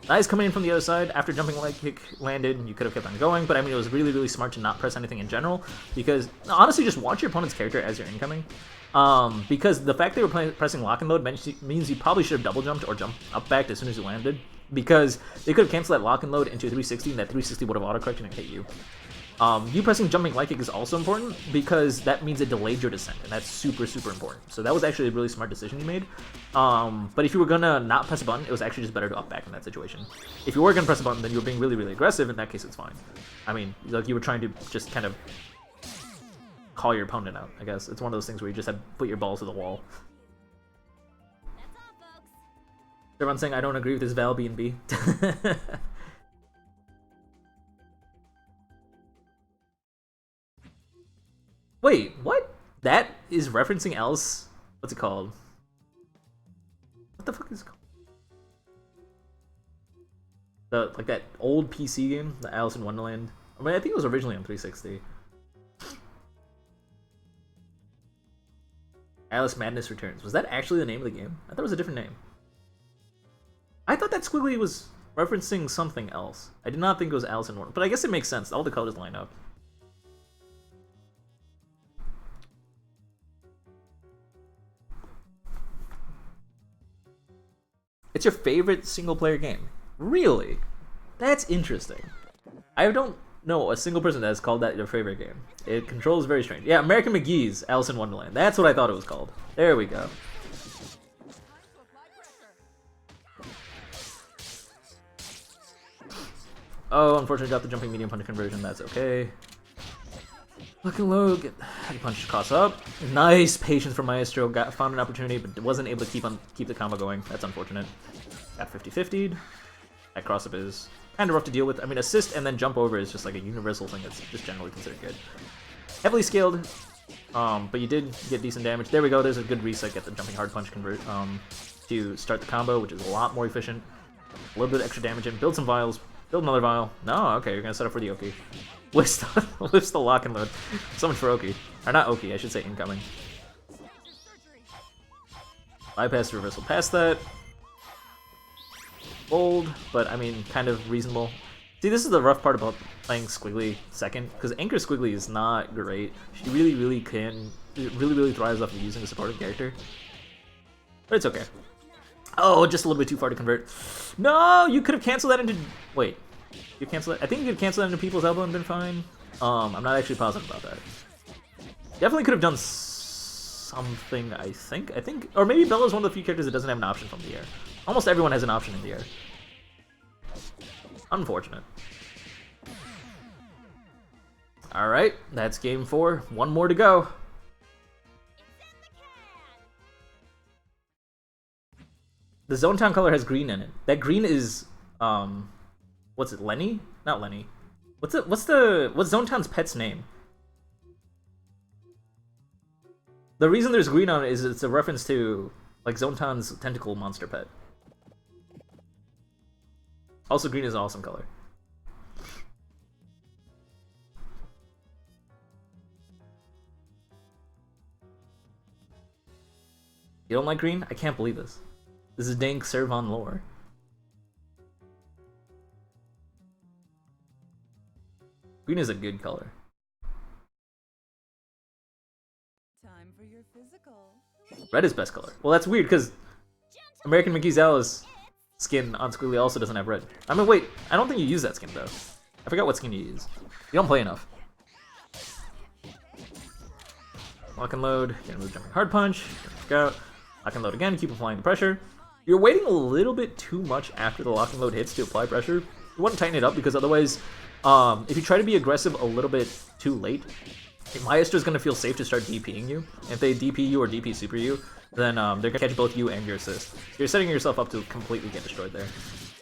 Nice coming in from the other side. After jumping leg kick landed, you could have kept on going, but I mean, it was really smart to not press anything in general, because honestly, just watch your opponent's character as you're incoming. Because the fact they were pressing lock and load means you probably should have double jumped or jumped up back as soon as you landed, because they could have canceled that lock and load into a 360, and that 360 would have auto-corrected and hit you. You pressing jumping leg kick is also important because that means it delayed your descent, and that's super important. So that was actually a really smart decision you made. But if you were gonna not press a button, it was actually just better to up back in that situation. If you were gonna press a button, then you were being really aggressive. In that case, it's fine. I mean, like you were trying to just kind of call your opponent out. I guess it's one of those things where you just have to put your balls to the wall. That's all, folks. Everyone's saying I don't agree with this Val B&B. Wait, what? That is referencing Alice? What's it called? What the fuck is it called? Like that old PC game, the Alice in Wonderland. I mean, I think it was originally on 360. Alice Madness Returns. Was that actually the name of the game? I thought it was a different name. I thought that squiggly was referencing something else. I did not think it was Alice in Wonderland, but I guess it makes sense. All the colors line up. It's your favorite single-player game. Really? That's interesting. I don't know a single person that has called that their favorite game. It controls very strange. Yeah, American McGee's Alice in Wonderland. That's what I thought it was called. There we go. Oh, unfortunately got the jumping medium punch conversion. That's okay. Lock and load. Get heavy punch costs up. Nice patience from Maestro. Found an opportunity, but wasn't able to keep the combo going. That's unfortunate. Got 50-50'd. That cross up is kind of rough to deal with. I mean, assist and then jump over is just like a universal thing that's just generally considered good. Heavily scaled, but you did get decent damage. There we go. There's a good reset. Get the jumping hard punch convert to start the combo, which is a lot more efficient. A little bit of extra damage in. Build some vials. Build another vial. No, okay, you're gonna set up for the Oki. Lifts the lock and load. So much for Oki. Or not Oki, I should say incoming. Bypass reversal past that. Bold, but I mean, kind of reasonable. See, this is the rough part about playing Squiggly second, because Anchor Squiggly is not great. She really thrives off of using a supportive character. But it's okay. Oh, just a little bit too far to convert. No, you could have canceled that into... Wait. You cancel it? I think you could cancel that into people's elbow and been fine. I'm not actually positive about that. Definitely could have done something, I think. Or maybe Bella's one of the few characters that doesn't have an option from the air. Almost everyone has an option in the air. Unfortunate. Alright, that's game 4. One more to go. The Zone Town color has green in it. That green is, what's it, Lenny? Not Lenny. What's Zone Town's pet's name? The reason there's green on it is it's a reference to, like, Zone Town's tentacle monster pet. Also, green is an awesome color. You don't like green? I can't believe this. This is dank Servon lore. Green is a good color. Time for your physical. Red is best color. Well, that's weird because American Mickey's Alice skin on Squiggly also doesn't have red. I mean, wait, I don't think you use that skin though. I forgot what skin you use. You don't play enough. Lock and load. Get a jumping hard punch. Go. Lock and load again. Keep applying the pressure. You're waiting a little bit too much after the lock and load hits to apply pressure. You want to tighten it up because otherwise, if you try to be aggressive a little bit too late, Maestro's going to feel safe to start DPing you. If they DP you or DP super you, then they're going to catch both you and your assist. So you're setting yourself up to completely get destroyed there.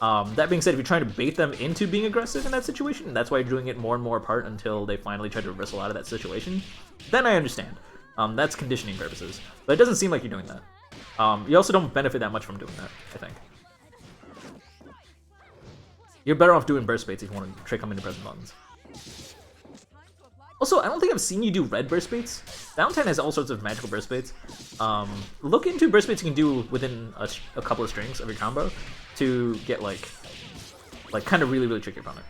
That being said, if you're trying to bait them into being aggressive in that situation, that's why you're doing it more and more apart until they finally try to reversal out of that situation, then I understand. That's conditioning purposes. But it doesn't seem like you're doing that. You also don't benefit that much from doing that, I think. You're better off doing burst baits if you want to trick them into pressing buttons. Also, I don't think I've seen you do red burst baits. Valentine has all sorts of magical burst baits. Look into burst baits you can do within a couple of strings of your combo to get like kind of really trick your opponent.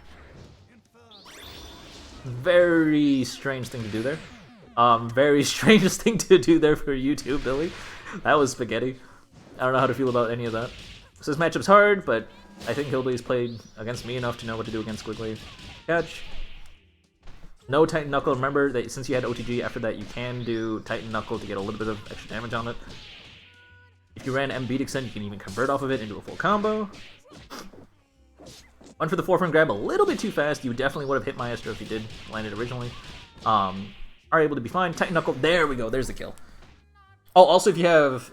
Very strange thing to do there. Very strangest thing to do there for you too, Billy. That was spaghetti. I don't know how to feel about any of that. So this matchup's hard, but I think Hillbilly's played against me enough to know what to do against Squiggly. Catch. No Titan Knuckle. Remember that since you had OTG, after that you can do Titan Knuckle to get a little bit of extra damage on it. If you ran M Beat Extend, you can even convert off of it into a full combo. Went for the forefront grab a little bit too fast. You definitely would have hit Maestro if you did land it originally. Are able to be fine. Titan Knuckle. There we go. There's the kill. Oh, also if you have,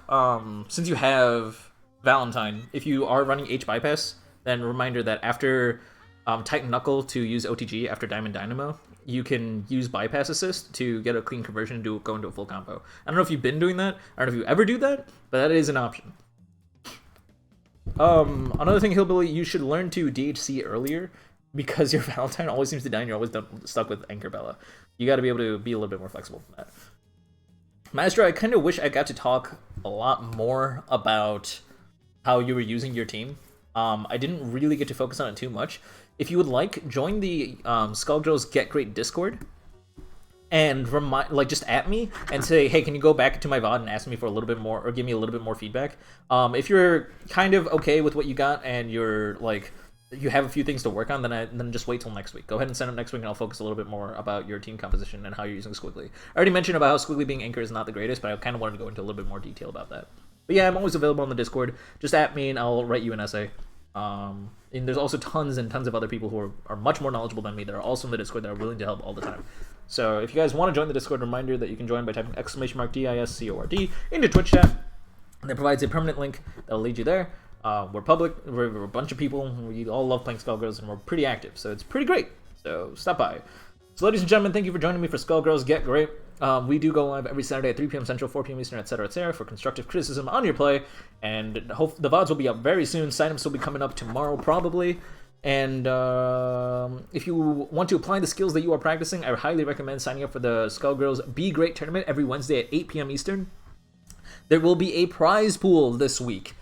since you have Valentine, if you are running H bypass, then reminder that after Titan Knuckle to use OTG after Diamond Dynamo, you can use bypass assist to get a clean conversion and go into a full combo. I don't know if you've been doing that. I don't know if you ever do that, but that is an option. Another thing, Hillbilly, you should learn to DHC earlier because your Valentine always seems to die and you're always stuck with Anchor Bella. You got to be able to be a little bit more flexible than that. Maestro, I kind of wish I got to talk a lot more about how you were using your team. I didn't really get to focus on it too much. If you would like, join the Skullgirls Get Gr8 Discord and just at me and say, hey, can you go back to my VOD and ask me for a little bit more or give me a little bit more feedback? If you're kind of okay with what you got and you're like you have a few things to work on, then just wait till next week. Go ahead and sign up next week, and I'll focus a little bit more about your team composition and how you're using Squiggly. I already mentioned about how Squiggly being anchor is not the greatest, but I kind of wanted to go into a little bit more detail about that. But yeah, I'm always available on the Discord. Just at me, and I'll write you an essay. And there's also tons and tons of other people who are much more knowledgeable than me that are also in the Discord that are willing to help all the time. So if you guys want to join the Discord, reminder that you can join by typing !DISCORD into Twitch chat. And that provides a permanent link that'll lead you there. We're public, we're a bunch of people, we all love playing Skullgirls, and we're pretty active, so it's pretty great. So stop by. So ladies and gentlemen, thank you for joining me for Skullgirls Get Great. We do go live every Saturday at 3 p.m. Central, 4 p.m. Eastern, etc., for constructive criticism on your play, and the VODs will be up very soon. Signups will be coming up tomorrow, probably. And if you want to apply the skills that you are practicing, I highly recommend signing up for the Skullgirls Be Great tournament every Wednesday at 8 p.m. Eastern. There will be a prize pool this week.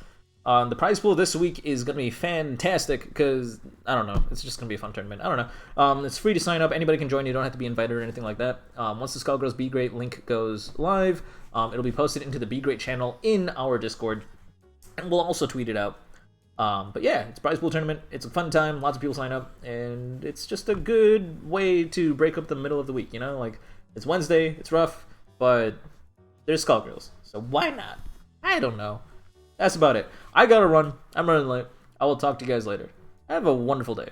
The prize pool this week is going to be fantastic because, I don't know, it's just going to be a fun tournament. I don't know. It's free to sign up. Anybody can join. You don't have to be invited or anything like that. Once the Skullgirls Be Great link goes live, it'll be posted into the Be Great channel in our Discord, and we'll also tweet it out. But yeah, it's a prize pool tournament. It's a fun time. Lots of people sign up, and it's just a good way to break up the middle of the week, you know? Like, it's Wednesday, it's rough, but there's Skullgirls, so why not? I don't know. That's about it. I gotta run. I'm running late. I will talk to you guys later. Have a wonderful day.